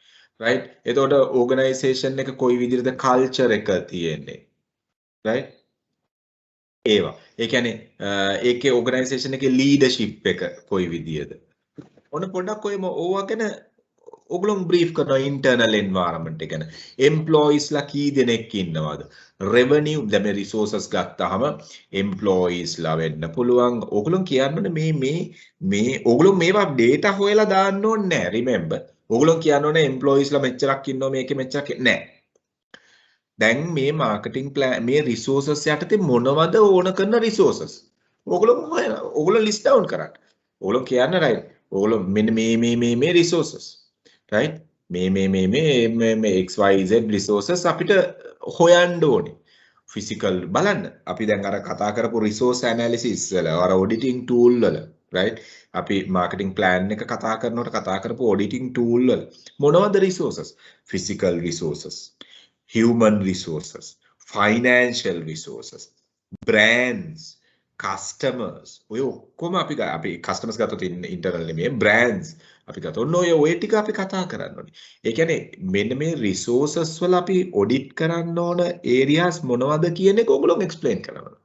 right? එතකොට organization එක කොයි විදිහටද culture එක තියෙන්නේ? right? ඒවා. ඒ කියන්නේ ඒකේ organization එකේ leadership එක කොයි විදිහද? ඔන්න පොඩ්ඩක් ඔය ඕවා ගැන ඔයගොල්ලෝ brief කරනවා internal environment එක ගැන. employees ලා කී දෙනෙක් ඉන්නවද? revenue දැන් මේ resources ගත්තාම employees ලා වෙන්න පුළුවන්. ඔයගොල්ලෝ කියන්නේ මේ ඔයගොල්ලෝ මේවා data හොයලා දාන්න ඕනේ නෑ. remember ඕගොල්ලෝ කියනෝනේ එම්ප්ලොයිස්ලා මෙච්චරක් ඉන්නවා මේකේ මෙච්චරක් නෑ. දැන් මේ මාකටිං ප්ලෑන් මේ රිසෝසස් යටතේ මොනවද ඕන කරන රිසෝසස්? ඕගොල්ලෝ ලිස්ට් ඩවුන් කරන්න. ඕගොල්ලෝ කියන්න රයිට්. ඕගොල්ලෝ මෙන්න මේ රිසෝසස්. රයිට්? මේ XYZ රිසෝසස් අපිට හොයන්න ඕනේ. ෆිසිකල් බලන්න. අපි දැන් අර කතා කරපු රිසෝස් ඇනලිසිස් වල අර ඔඩිටිං ටූල් වල රයිට්? අපි මාකටිං ප්ලෑන් එක කතා කරනකොට කතා කරපු ඔඩිටිං ටූල් වල මොනවද resources? Physical resources, human resources, financial resources, brands, customers. ඔය ඔක්කොම අපි customers ගත්තොත් internal නෙමෙයි brands අපි ගත්තොත් ඔය ටික අපි කතා කරන්න ඕනේ. ඒ කියන්නේ මෙන්න මේ resources වල අපි audit කරන්න ඕන areas මොනවද කියන එක ඔයගොල්ලෝ explain කරනවා.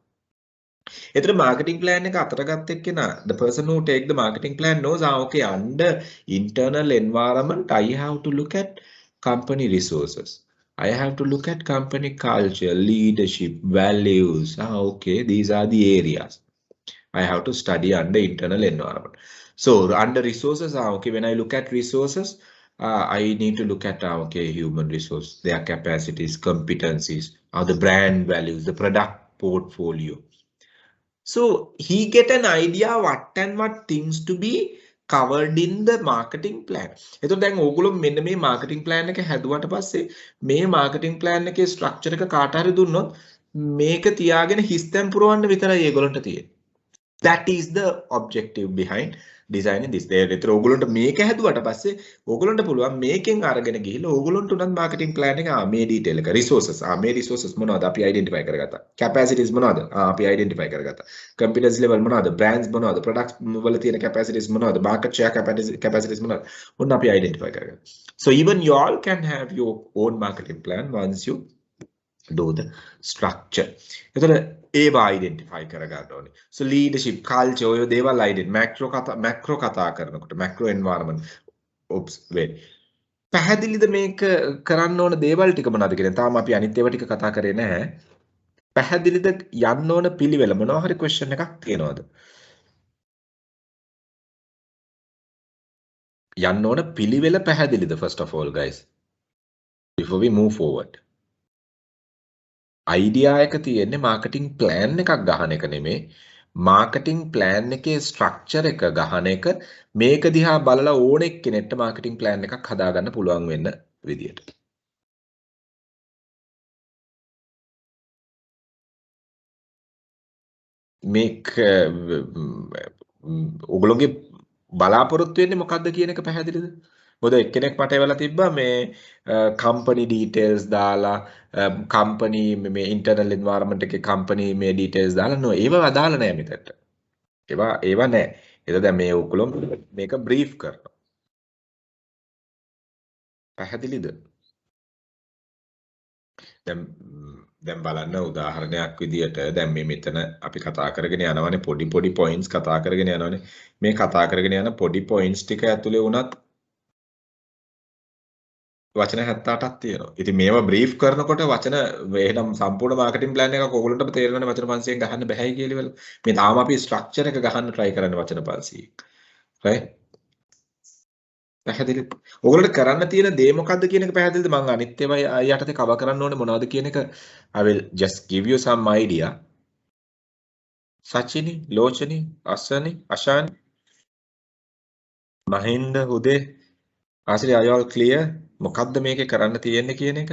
එතන marketing plan එක අතට ගත්ත එක්කෙනා the person who take the marketing plan knows okay under internal environment I have to look at company resources. I have to look at company culture, leadership, values. Okay, these are the areas I have to study under internal environment. So under resources, okay, when I look at resources, I need to look at okay, human resource, their capacities, competencies, the brand values, the product portfolio. So he get an idea what and what things to be covered in the marketing plan. එතකොට දැන් ඕගොල්ලෝ මෙන්න මේ marketing plan එක හැදුවට පස්සේ මේ marketing plan එකේ structure එක කාට හරි දුන්නොත් මේක තියාගෙන හිස්තැන් පුරවන්න විතරයි ඒගොල්ලන්ට තියෙන්නේ. That is the objective behind designing this. ඒතර ඕගොල්ලන්ට මේක හැදුවට පස්සේ ඕගොල්ලන්ට පුළුවන් මේකෙන් අරගෙන ගිහිල්ලා ඕගොල්ලන්ට උනත් marketing plan එක මේ detail එක resources මේ resources මොනවද අපි identify කරගත්තා. capacities මොනවද අපි identify කරගත්තා. competence level මොනවද, brands මොනවද, products වල තියෙන capacities මොනවද, market share capacities මොනවද ඔන්න අපි identify කරගත්තා. So even you all can have your own marketing plan once you do the structure. එතකොට ඒවා identify කරගන්න ඕනේ. So leadership, culture ඔය දේවල් macro කතා කරනකොට macro environment wait. පැහැදිලිද මේක කරන්න ඕන දේවල් ටික මොනවද කියන්නේ? තාම අපි අනිත් ඒවා ටික කතා කරේ නැහැ. පැහැදිලිද යන්න ඕන පිළිවෙල මොනවා හරි question එකක් තියෙනවද? යන්න ඕන පිළිවෙල පැහැදිලිද first of all guys? Before we move forward. Idea එක තියෙන්නේ මාකටිං ප්ලෑන් එකක් ගහන එක නෙමෙයි මාකටිං ප්ලෑන් එකේ ස්ට්‍රක්චර් එක ගහන එක මේක දිහා බලලා ඕන එක්කෙනෙක්ට මාකටිං ප්ලෑන් එකක් හදාගන්න පුළුවන් වෙන්න විදියට මේක ඔයගොල්ලෝගේ බලාපොරොත්තු වෙන්නේ මොකක්ද කියන එක පැහැදිලිද මොකද එක්කෙනෙක් මට එවලා තිබ්බා මේ company details දාලා company මේ internal environment එකේ company මේ details දාලා නෝ ඒව අදාළ නැහැ මෙතනට. ඒව නැහැ. ඒක දැන් මේ ඔයගොල්ලෝ මේක brief කරනවා. පැහැදිලිද? දැන් බලන්න උදාහරණයක් විදියට දැන් මේ මෙතන අපි කතා කරගෙන යනවානේ පොඩි points කතා කරගෙන යනවානේ. මේ කතා කරගෙන යන පොඩි points ටික ඇතුලේ වුණත් වචන 78ක් තියෙනවා. ඉතින් මේවා බ්‍රීෆ් කරනකොට වචන එහෙනම් සම්පූර්ණ මාකටිං ප්ලෑන් එකක් ඔයගොල්ලන්ටම තේරෙනවනේ වචන 500ක් ගහන්න බෑයි කියලා වල. මේ තාම අපි ස්ට්‍රක්චර් එක ගහන්න try කරන්නේ වචන 500ක්. right? පැහැදිලිද? ඔයගොල්ලන්ට කරන්න තියෙන දේ මොකද්ද කියන එක පැහැදිලිද? මම අනිත් ඒවා යටතේ කවර් කරන්න ඕනේ මොනවද කියන එක I will just give you some idea. Sachini, Lochani, Asani, Ashan, Mahinda, Uday, Asri, are you all clear? මොකක්ද මේකේ කරන්න තියෙන්නේ කියන එක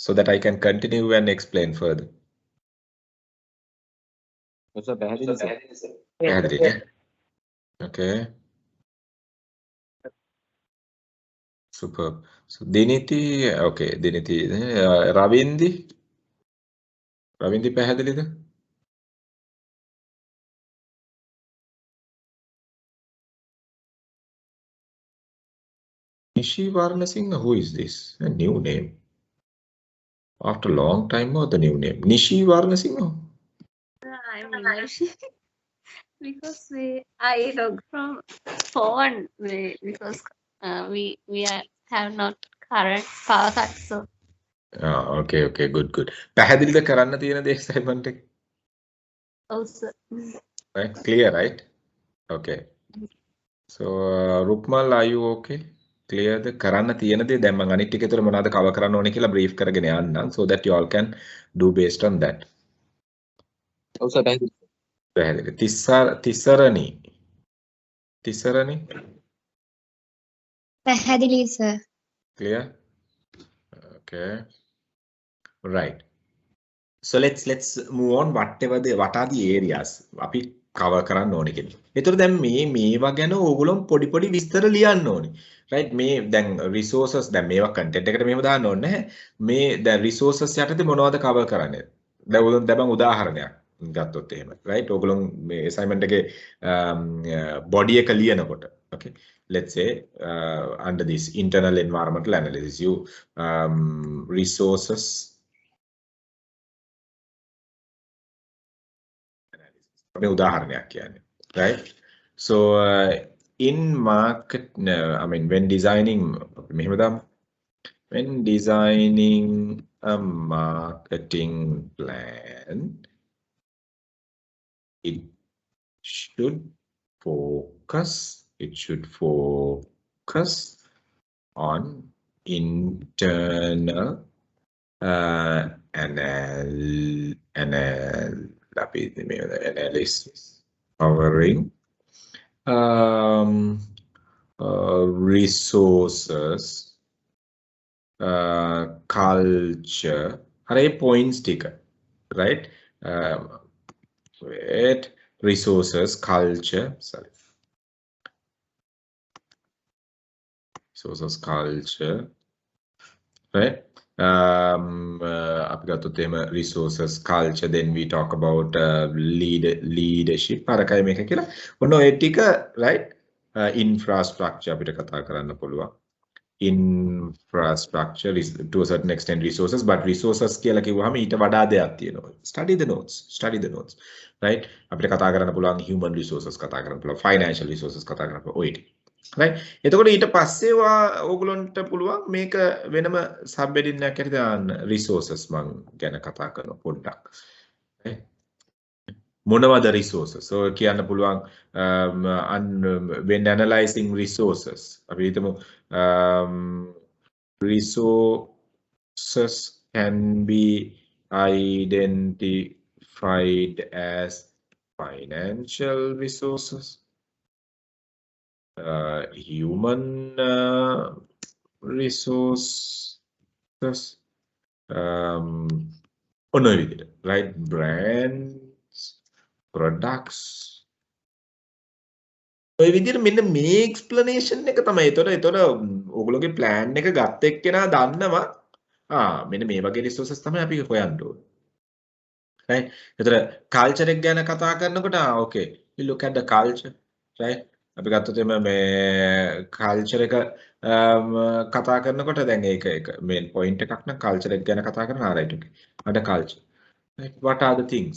so that I can continue and explain further. Sir පැහැදිලි සර්. පැහැදිලිද? Okay. Superb. So Diniti, okay, Diniti, Ravindi පැහැදිලිද? Nishi Varnasinghe, who is this? A new name. After a long time, or the new name? Nishi Varnasinghe? I'm Nishi because I log from phone because we have not current power cut so. Okay, good. පැහැදිලිද කරන්න තියෙන දේ assignment එක? Oh sir. Right, clear, right? Okay. So Rupmal, are you okay? Clear the කරන්න තියෙන දේ දැන් මම අනිත් ටික විතර මොනවද cover කරන්න ඕනේ කියලා brief කරගෙන යන්නම් so that you all can do based on that. Oh, sir, thank you. පැහැදිලි. තිසරණි. පැහැදිලි sir. Clear? Okay. Right. So let's move on what are the areas අපි cover කරන්න ඕනේ කියලා. ඒතර දැන් මේවා ගැන ඕගොල්ලෝ පොඩි විස්තර ලියන්න ඕනේ. right මේ දැන් resources දැන් මේවා content එකට මෙහෙම දාන්න ඕනේ නැහැ. මේ දැන් resources යටතේ මොනවද cover කරන්නේ? දැන් මම උදාහරණයක් ගත්තොත් එහෙම. right ඕගොල්ලෝ මේ assignment එකේ body එක ලියනකොට okay let's say under this internal environmental analysis you resources මේ උදාහරණයක් කියන්නේ right so in market I mean when designing a marketing plan it should focus on internal analysis covering resources culture are points sticker right wait resources culture sorry resources culture right resources culture then we talk about leadership parakai මේක කියලා ඔන්න ඔය ටික right infrastructure අපිට කතා කරන්න පුළුවන් infrastructure is to a certain extent resources but resources කියලා කිව්වහම ඊට වඩා දෙයක් තියෙනවා study the notes right අපිට කතා කරන්න පුළුවන් human resources කතා කරන්න පුළුවන් financial resources කතා කරන්න පුළුවන් ඔය ටික right එතකොට ඊට පස්සේ ඕගොල්ලන්ට පුළුවන් මේක වෙනම sub heading එකක් ඇරි දාන්න resources මං ගැන කතා කරනවා පොඩ්ඩක් මොනවද resources so කියන්න පුළුවන් when analyzing resources අපි හිතමු resources can be identified as financial resources human resources ඔන්න ඔය විදිහට right brands products ඔය විදිහට මෙන්න මේ explanation එක තමයි. ඒතකොට ඕගොල්ලෝගේ plan එක ගත්ත එක්කෙනා දන්නවා මෙන්න මේ වගේ resources තමයි අපි හොයන්න ඕනේ. right ඒතකොට culture එක ගැන කතා කරනකොට okay you look at the culture right අපි ගත්තොත් මේ culture එක කතා කරනකොට දැන් ඒක main point එකක් න culture එක ගැන කතා කරන right okay under culture right what are the things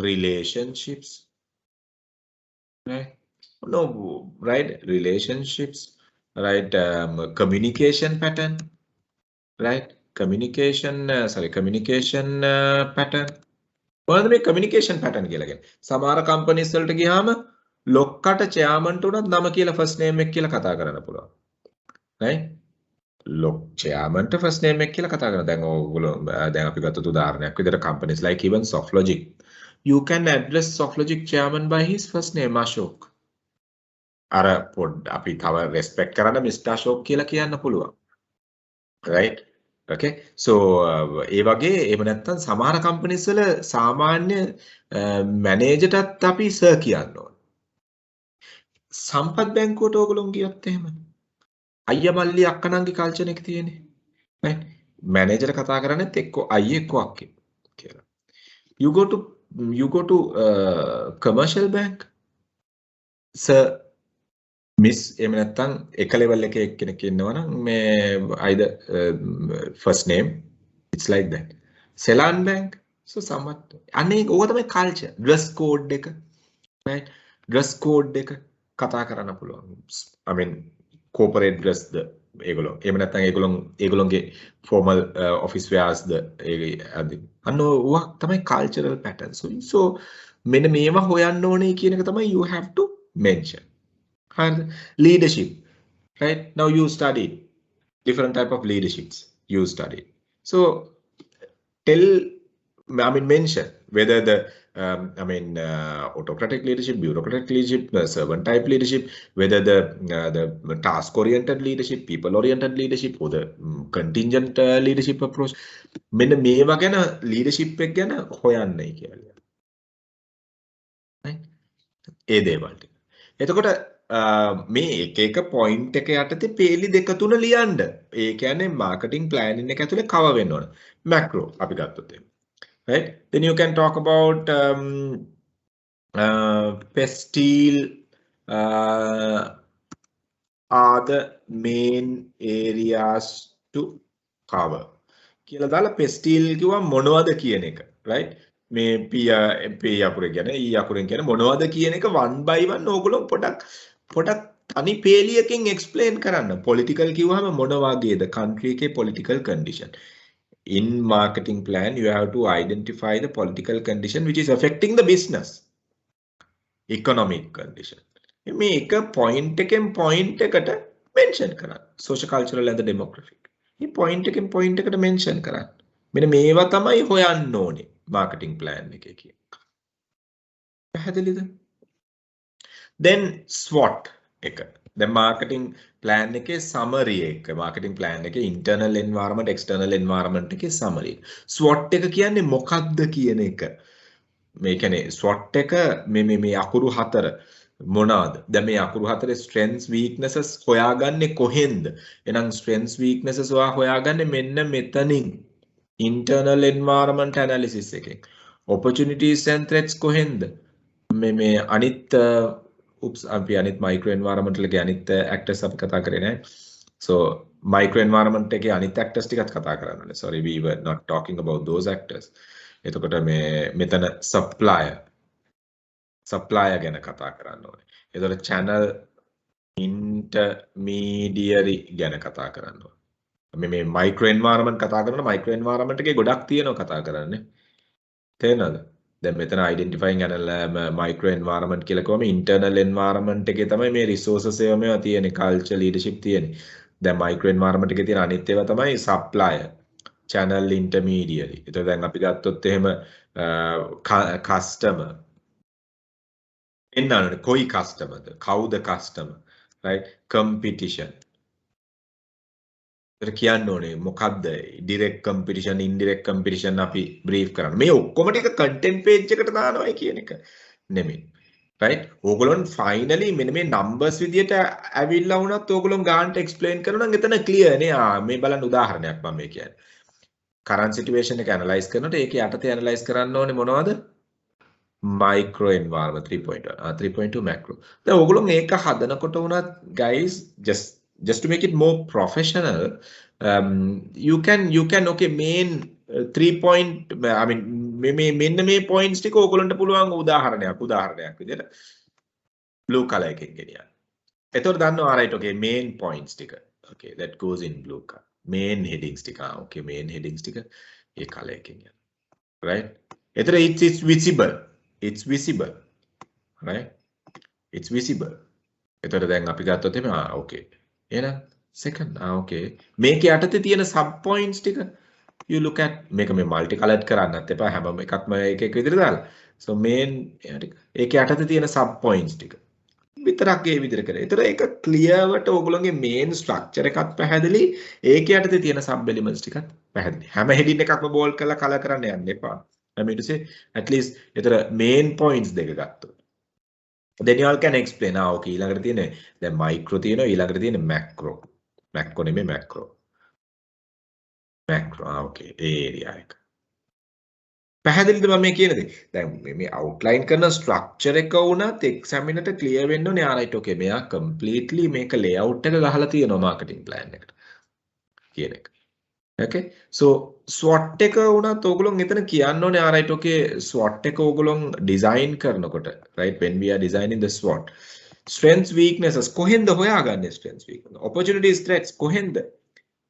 relationships right no right relationships right communication pattern right communication pattern මොනවද මේ communication pattern කියලා කියන්නේ සමහර companies වලට ගියාම ලොක්කට chairmanට උනත් නම කියලා first name එක කියලා කතා කරන්න පුළුවන් right lock chairmanට first name එක කියලා කතා කරනවා දැන් ඕගොල්ලෝ දැන් අපි ගත්තොත් උදාහරණයක් විදිහට companies like even Softlogic you can address Softlogic chairman by his first name Ashok අර පොඩ් අපි තව respect කරන්න Mr. Ashok කියලා කියන්න පුළුවන් right okay so ඒ වගේ එහෙම නැත්නම් සමහර companies වල සාමාන්‍ය මැනේජර්ටත් අපි සර් කියන්න ඕන සම්පත් බැංකුවට ඕගොල්ලෝ ගියොත් එහෙම අයියා මල්ලි අක්කනන්ගේ කල්චර් එක තියෙන්නේ right මැනේජර් කතා කරන්නේත් එක්ක අයියේ එක්ක අක්කේ කියලා you go to commercial bank sir miss එහෙම නැත්නම් එක level එකේ එක්කෙනෙක් ඉන්නවනම් මේ either first name it's like that Ceylon bank so somewhat අනේ ඕක තමයි culture dress code එක right dress code එක කතා කරන්න පුළුවන් I mean corporate dress ද ඒගොල්ලෝ එහෙම නැත්නම් ඒගොල්ලෝගේ formal office wears ද අන්න ඕක තමයි cultural pattern so මෙන්න මේවා හොයන්න ඕනේ කියන එක තමයි you have to mention Leadership, right? Now you study different type of leaderships you study. So mention whether the autocratic leadership, bureaucratic leadership, servant type leadership, whether the task oriented leadership, people oriented leadership, or the contingent leadership approach. මෙන්න මේවා ගැන leadership එක ගැන හොයන්නයි කියලා. ඒ දේවල් ටික. එතකොට මේ එක එක පොයින්ට් එක යටතේ පේලි දෙක තුන ලියන්න. ඒ කියන්නේ මාකටිං ප්ලෑනින් එක ඇතුලේ කව වෙන්න ඕන. මැක්‍රෝ අපි ගත්තොත් එහෙම. Right? Then you can talk about Pestile are the main areas to cover. කියලා දාලා Pestile කිව්වා මොනවද කියන එක. Right? මේ P අකුරෙන් කියන්නේ E අකුරෙන් කියන්නේ මොනවද කියන එක one by one ඕගොල්ලෝ පොඩක් තනි පේලියකින් explain කරන්න. Political කිව්වහම මොන වගේද country එකේ political condition. In marketing plan, you have to identify the political condition which is affecting the business, economic condition. මේ එක point එකෙන් point එකට mention කරන්න. Social, cultural and the demographic. මේ point එකෙන් point එකට mention කරන්න. මෙන්න මේවා තමයි හොයන්න ඕනේ marketing plan එකේ කියන. පැහැදිලිද? Then SWOT එක. The marketing plan එකේ summary එක. Marketing plan එකේ internal environment, external environment එකේ summary. SWOT එක කියන්නේ මොකක්ද කියන එක. මේ කියන්නේ SWOT එක මේ අකුරු හතර මොනවාද? දැන් මේ අකුරු හතරේ strengths weaknesses හොයාගන්නේ කොහෙන්ද? එහෙනම් strengths weaknesses හොයාගන්නේ මෙන්න මෙතනින්. Internal environment analysis එකෙන්. Opportunities and threats කොහෙන්ද? මේ අනිත් අපි අනිත් micro environment එකේ අනිත් actors අපි කතා කරේ නෑ. So micro environment එකේ අනිත් actors ටිකත් කතා කරන්න ඕනේ. Sorry, we were not talking about those actors. එතකොට මෙතන supplier ගැන කතා කරන්න ඕනේ. එතකොට channel intermediary ගැන කතා කරන්න ඕනේ. මේ micro environment කතා කරනකොට micro environment එකේ ගොඩක් තියෙනවා කතා කරන්නේ. තේරෙනවද? දැන් මෙතන identifying micro environment කියලා කිව්වම internal environment එකේ තමයි මේ resources ඒවා මේවා තියෙන්නේ, culture, leadership තියෙන්නේ. දැන් micro environment එකේ තියෙන අනිත් ඒවා තමයි supplier, channel intermediary. ඒතකොට දැන් අපි ගත්තොත් එහෙම customer එන්නනේ කොයි customerද? කවුද customer? Right? Competition. කියන්න ඕනේ මොකක්ද direct competition, indirect competition අපි brief කරන්න. මේ ඔක්කොම ටික content page එකට දානවායි කියන එක නෙමෙයි. right? ඕගොල්ලොන් finally මෙන්න මේ numbers විදියට ඇවිල්ලා වුණත් ඕගොල්ලොන් ගානට explain කරනවා නම් එතන clear නේ. මේ බලන්න උදාහරණයක් මම මේ කියන්නේ. current situation එක analyze කරනකොට ඒකේ යටතේ analyze කරන්න ඕනේ මොනවද? micro environment 3.1 3.2 macro. දැන් ඕගොල්ලොන් මේක හදනකොට උනත් guys just to make it more professional, you can okay main 3 point මෙන්න මේ points ටික ඕගොල්ලන්ට පුළුවන් උදාහරණයක් විදිහට blue color එකෙන් ගෙනියන්න. එතකොට දන්නවා right okay main points ටික. Okay that goes in blue color. main headings ටික. Okay main headings ටික ඒ color එකෙන් යන. right? එතකොට it's visible. right? it's visible. එතකොට දැන් අපි ගත්තොත් එimhe okay. එහෙනම් second okay මේක යටතේ තියෙන sub points ටික you look at මේක මේ multi colored කරන්නත් එපා හැම එකක්ම එක විදිහට දාලා so main ඒක යටතේ තියෙන sub points ටික විතරක් ඒ විදිහට කරේ. ඒතර ඒක clear වට ඕගොල්ලෝගේ main structure එකත් පැහැදිලි ඒක යටතේ තියෙන sub elements ටිකත් පැහැදිලි. හැම heading එකක්ම bold කරලා color කරන්න යන්න එපා. I mean to say at least ඒතර main points දෙක ගත්තොත් then you all can explain okay ඊළඟට තියෙන්නේ දැන් micro තියෙනවා ඊළඟට තියෙන්නේ macro නෙමෙයි macro okay area එක පැහැදිලිද මම මේ කියන දේ දැන් මේ outline කරන structure එක වුණත් examiner ට clear වෙන්න ඕනේ right okay මෙයා completely මේක layout එක ගහලා තියෙනවා marketing plan එකට කියන එක okay so SWOT එක උනත් ඕගොල්ලොන් එතන කියන්න ඕනේ right okay SWOT එක ඕගොල්ලොන් design කරනකොට right when we are designing the SWOT strengths weaknesses කොහෙන්ද හොයාගන්නේ strengths weaknesses opportunities threats කොහෙන්ද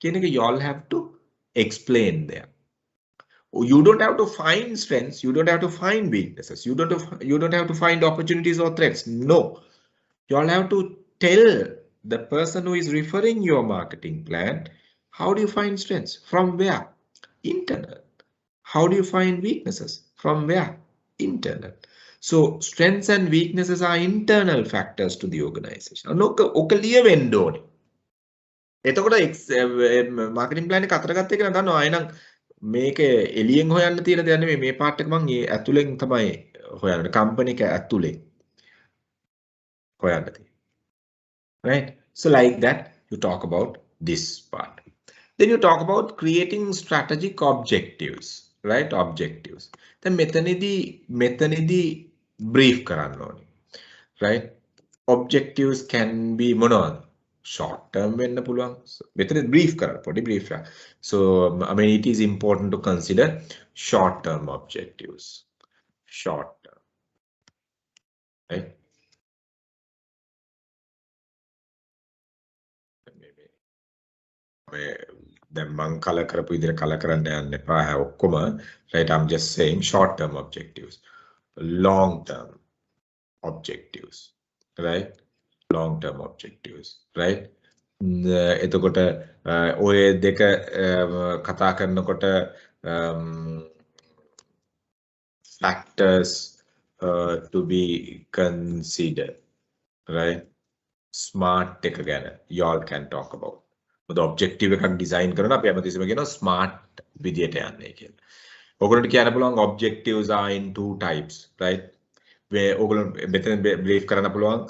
කියන එක you all have to explain there. You don't have to find strengths, you don't have to find weaknesses, you don't have to find opportunities or threats. No, you all have to tell the person who is referring your marketing plan, how do you find strengths? From where? Internal. How do you find weaknesses? From where? Internal. So strengths and weaknesses are internal factors to the organization. ඔක ලියවෙන්න ඕනේ. එතකොට marketing plan එක අතර ගත්ත එක දන්නවා. එහෙනම් මේක එළියෙන් හොයන්න තියෙන දෙයක් නෙමෙයි. මේ part එක මම ඇතුලෙන් තමයි හොයන්නේ. company එක ඇතුලේ හොයන්න තියෙන්නේ. Right? So like that, you talk about this part. Then you talk about creating strategic objectives, right? Objectives. Then මෙතනදී brief කරන්න ඕනේ. Right? Objectives can be මොනවද? Short term වෙන්න පුළුවන්. මෙතන brief කරන්න පොඩි brief එක. So I mean it is important to consider short term objectives. Short term. Right? දැන් මං කලර් කරපු විදිහට කලර් කරන්න යන්න එපා ඔක්කොම. Right? I'm just saying short term objectives. Long term objectives. Right? Long term objectives. Right? එතකොට ඔය දෙක කතා කරනකොට factors to be considered. Right? Smart එක ගැන y'all can talk about. The objective එකක් design කරනවා අපි හැමතිස්සෙම කියනවා smart විදියට යන්නේ කියලා. ඔයගොල්ලන්ට කියන්න පුළුවන් objectives are in two types, right? Where ඔයගොල්ලෝ මෙතන brief කරන්න පුළුවන්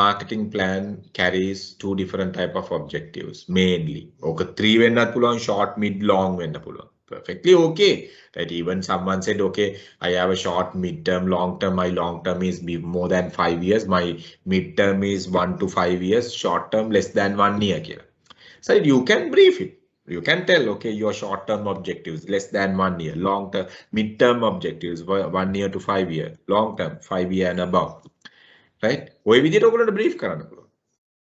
marketing plan carries two different type of objectives mainly. ඔක 3 වෙන්නත් පුළුවන්, short, mid, long වෙන්න පුළුවන්. Perfectly okay. Right? Even someone said, okay, I have a short, mid-term, long-term. My long-term is more than 5 years. My mid-term is 1 to 5 years. Short-term less than 1 year. So you can brief it. You can tell, okay, your short-term objectives less than 1 year, long-term, mid-term objectives 1 year to 5 year, long-term 5 year and above, right? ඔය විදිහට ඔයගොල්ලන්ට brief කරන්න පුළුවන්.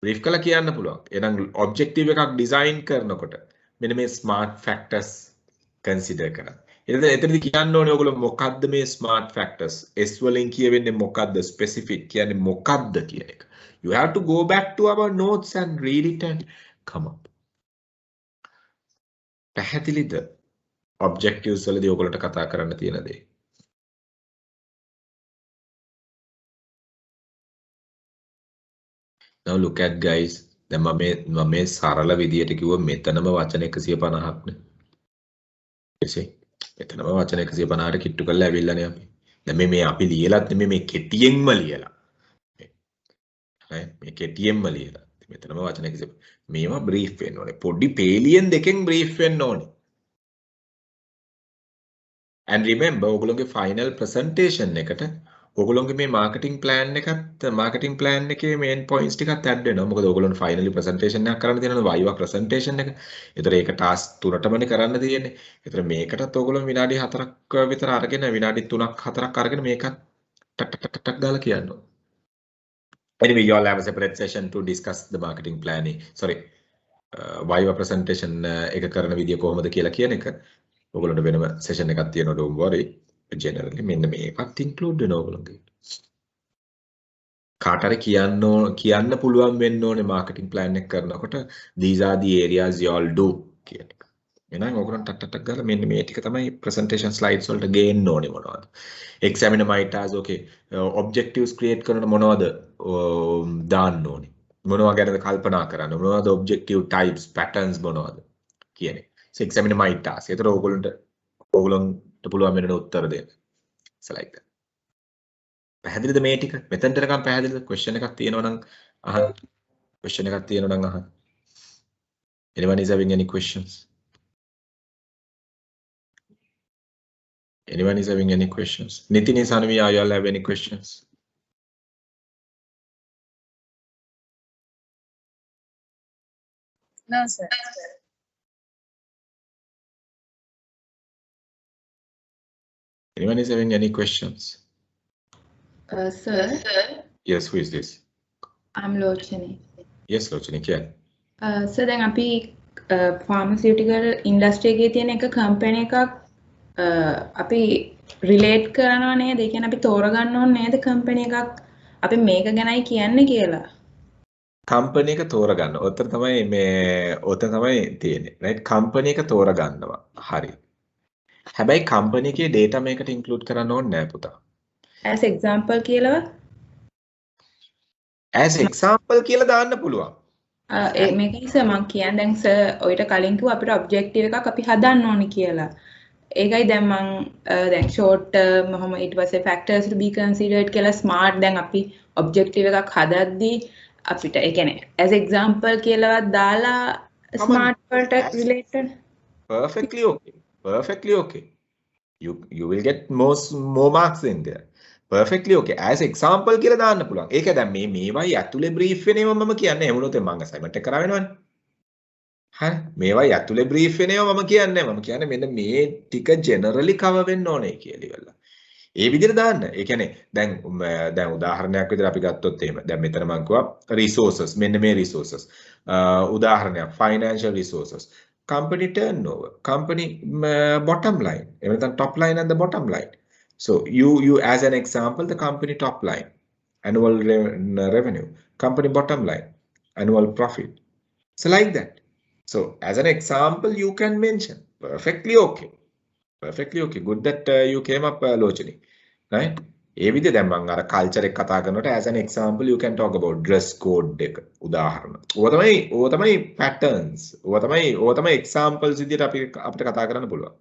brief කළා කියන්න පුළුවන්. එහෙනම් objective එකක් design කරනකොට මෙන්න මේ smart factors consider කරන්න. එතනදී කියන්න ඕනේ ඔයගොල්ලෝ මොකද්ද මේ smart factors? S වලින් කියවෙන්නේ මොකද්ද? specific කියන්නේ මොකද්ද කියන එක. You have to go back to our notes and read it and come up. පැහැදිලිද? objectives වලදී ඔයගොල්ලන්ට කතා කරන්න තියෙන දේ. Now look at guys. දැන් මම මේ සරල විදියට කිව්ව මෙතනම වචන 150ක් නේ. එසේ මෙතනම වචන 150ට කිට්ටු කරලා ඇවිල්ලානේ අපි. දැන් මේ අපි ලියලත් නෙමෙයි මේ කෙටියෙන්ම ලියලා. right? මේ කෙටියෙන්ම ලියලා. මෙතනම වචන 150. මේවා brief වෙන්න ඕනේ. පොඩි පේලියෙන් දෙකෙන් brief වෙන්න ඕනේ. And remember ඔයගොල්ලෝගේ final presentation එකට ඔයගොල්ලෝගේ මේ marketing plan එකේ main points ටිකත් add වෙනවා. මොකද ඔයගොල්ලෝන් finally presentation එකක් කරන්න තියෙනවා Viva presentation එක. ඒතර ඒක task 3ටමනේ කරන්න තියෙන්නේ. ඒතර මේකටත් ඔයගොල්ලෝ විනාඩි 4ක් විතර අරගෙන විනාඩි 3ක් 4ක් අරගෙන මේකත් ටක් ගාලා කියන්න ඕනේ. Anyway, you all have a separate session to discuss the marketing planning. Sorry, Viva presentation එක කරන විදිය කොහොමද කියලා කියන එක. ඔයගොල්ලන්ට වෙනම session එකක් තියෙනවා, don't worry. Generally මෙන්න මේකත් include වෙනවා ඔයගොල්ලන්ගේ. කාට හරි කියන්න පුළුවන් වෙන්න ඕනේ marketing plan එක කරනකොට these are the areas you all do කියන එක. එහෙනම් ඔයගොල්ලන් ටක් ගාලා මෙන්න මේ ටික තමයි presentation slides වලට ගේන්න ඕනේ මොනවද. Examiner might ask, okay, objectives create කරනකොට මොනවද දාන්න ඕනේ. මොනවා ගැනද කල්පනා කරන්න. මොනවද objective types, patterns මොනවද කියන එක. So examiner might ask. ඒතර ඔයගොල්ලන්ට පුළුවන් වෙන උත්තර දෙන්න. So like that. පැහැදිලිද මේ ටික? මෙතනට නිකන් පැහැදිලිද? question එකක් තියෙනවා නම් අහන්න. question එකක් තියෙනවා නම් අහන්න. Anyone is having any questions? Anyone is having any questions? Nitin is Hanvi, are you all have any questions? No, sir. Anyone is having any questions? Sir. Yes, who is this? I'm Lochani. Yes, Lochani, yeah. Sir, then අපි pharmaceutical industry එකේ තියෙන එක company එකක් අපි relate කරනවා නේද? ඒ කියන්නේ අපි තෝරගන්න ඕනේ නේද company එකක් අපි මේක ගැනයි කියන්නේ කියලා. company එක තෝරගන්න. ඔතන තමයි තියෙන්නේ. right? company එක තෝරගන්නවා. හරි. හැබැයි company එකේ data මේකට include කරන්න ඕනේ නෑ පුතා. as example කියලා as example කියලා දාන්න පුළුවන්. මේක නිසා මම කියන්නේ දැන් සර් ඔයිට කලින් කිව්වා අපිට ඔබ්ජෙක්ටිව් එකක් අපි හදන්න ඕනේ කියලා. ඒකයි දැන් මම දැන් short term මොහොම ඊට පස්සේ factors to be considered කියලා smart දැන් අපි ඔබ්ජෙක්ටිව් එකක් හදද්දී අපිට ඒ කියන්නේ as example කියලාවත් දාලා smart වලට related perfectly okay. You will get more marks in there. Perfectly okay. As example කියලා දාන්න පුළුවන්. ඒක දැන් මේවයි ඇතුලේ brief වෙනේම මම කියන්නේ. එහෙම වුණොත් මම assignment එක කරා වෙනවනේ. හරි. මේවයි ඇතුලේ brief වෙනේම මම කියන්නේ. මම කියන්නේ මෙන්න මේ ටික generally cover වෙන්න ඕනේ කියලා ඉවරලා. ඒ විදිහට දාන්න. ඒ කියන්නේ දැන් උදාහරණයක් විදිහට අපි ගත්තොත් එහෙම. දැන් මෙතන මම කිව්වා resources. මෙන්න මේ resources. උදාහරණයක් financial resources. Company turnover, company bottom line, everything top line and the bottom line. So you as an example, the company top line, annual revenue, company bottom line, annual profit. So like that. So as an example, you can mention perfectly okay. Perfectly okay. Good that you came up, Lochini, right? ඒ විදිහ දැන් මම අර culture එක කතා කරනකොට as an example you can talk about dress code එක උදාහරණ. ඕවා තමයි patterns. ඕවා තමයි examples විදිහට අපිට කතා කරන්න පුළුවන්.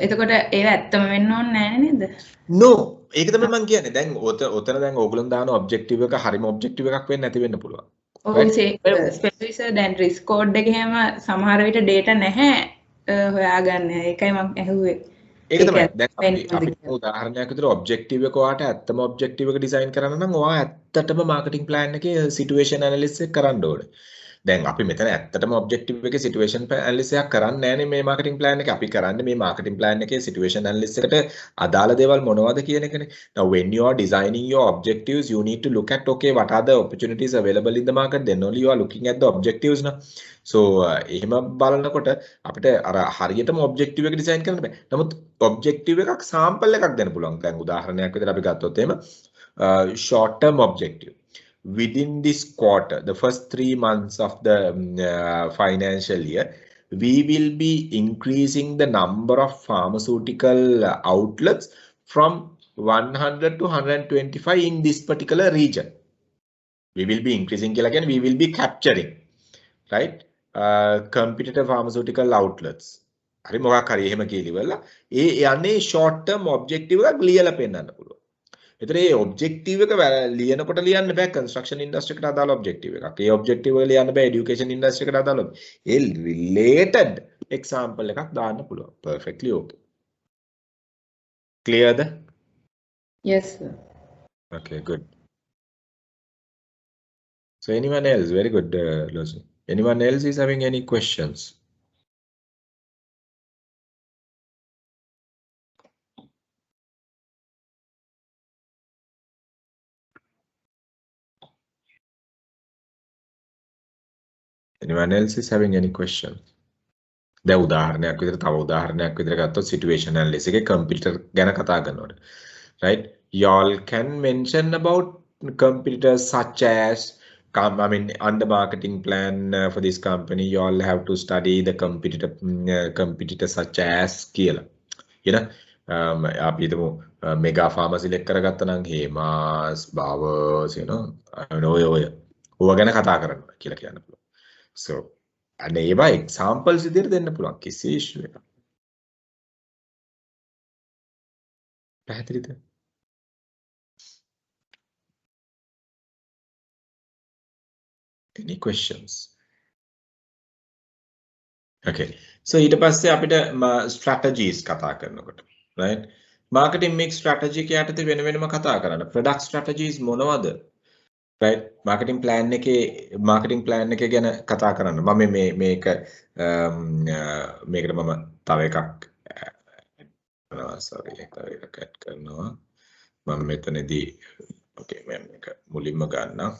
එතකොට ඒව ඇත්තම වෙන්න ඕනේ නැහැ නේද? No. ඒක තමයි මම කියන්නේ. දැන් ඔතන දැන් ඕගොල්ලෝ දාන objective එක හරිම objective එකක් වෙන්න නැති වෙන්න පුළුවන්. ඔව් ස්පෙෂලි සර් දැන් risk code එකේ හැම සමහර විට data නැහැ හොයාගන්න. ඒකයි මම ඇහුවේ. ඒක තමයි. දැන් අපි උදාහරණයක් විදිහට ඔබ්ජෙක්ටිව් එක ඔයාට ඇත්තම ඔබ්ජෙක්ටිව් එක ඩිසයින් කරන්න නම් ඔයා ඇත්තටම මාකටිං ප්ලෑන් එකේ සිටුේෂන් ඇනලිසිස් එක කරන්න ඕනේ. දැන් අපි මෙතන ඇත්තටම ඔබ්ජෙක්ටිව් එකේ සිටුේෂන් ඇනලිසිස් එකක් කරන්නේ නැහැනේ මේ මාකටිං ප්ලෑන් එකේ. අපි කරන්නේ මේ මාකටිං ප්ලෑන් එකේ සිටුේෂන් ඇනලිසිස් එකට අදාළ දේවල් මොනවද කියන එකනේ. Now when you are designing your objectives you need to look at okay what are the opportunities available in the market, then only you are looking at the objectives now. So එහෙම බලනකොට අපිට අර හරියටම objective එක design කරන්න බෑ. නමුත් objective එකක් සාම්පල් එකක් දෙන්න පුළුවන්. දැන් උදාහරණයක් විදිහට අපි ගත්තොත් එහෙම short term objective. Within this quarter, the first 3 months of the financial year, we will be increasing the number of pharmaceutical outlets from 100 to 125 in this particular region. We will be increasing again, we will be capturing, right? Competitive pharmaceutical outlets. හරි මොකක් හරි එහෙම කියලිවලා ඒ යන්නේ short term objective එකක් ලියලා පෙන්නන්න පුළුවන්. ඒතර ඒ objective එක ලියනකොට ලියන්න බෑ construction industry එකට අදාළ objective එකක්. ඒ objective එක ලියන්න බෑ education industry එකට අදාළ. ඒ related example එකක් දාන්න පුළුවන්. Perfectly okay. Clear the? Yes sir. Okay, good. So anyone else? Very good, Losi. Anyone else is having any questions? Anyone else is having any questions? දැන් උදාහරණයක් විදිහට තව උදාහරණයක් විදිහට ගත්තොත් situation analysis එකේ computer ගැන කතා කරනකොට, right? Y'all can mention about competitors such as I mean, under marketing plan for this company, you all have to study the competitor such as කියලා. You know, අපි හිතමු mega pharmacy එක කරගත්තා නම් Hemas, Bowers, you know, ඔය ගැන කතා කරනවා කියලා කියන්න පුළුවන්. So, and ඒවා examples විදිහට දෙන්න පුළුවන් කිසි issue එකක්. පැහැදිලිද? Any questions? Okay. So ඊට පස්සේ අපිට strategies කතා කරනකොට, right? Marketing mix strategy එක යටතේ වෙන වෙනම කතා කරන්න. Product strategies මොනවද? Right? Marketing plan එකේ ගැන කතා කරන්න. මම මේකට මම තව එකක් sorry තව එකක් add කරනවා. මම මෙතනදී okay මම මේක මුලින්ම ගන්නම්.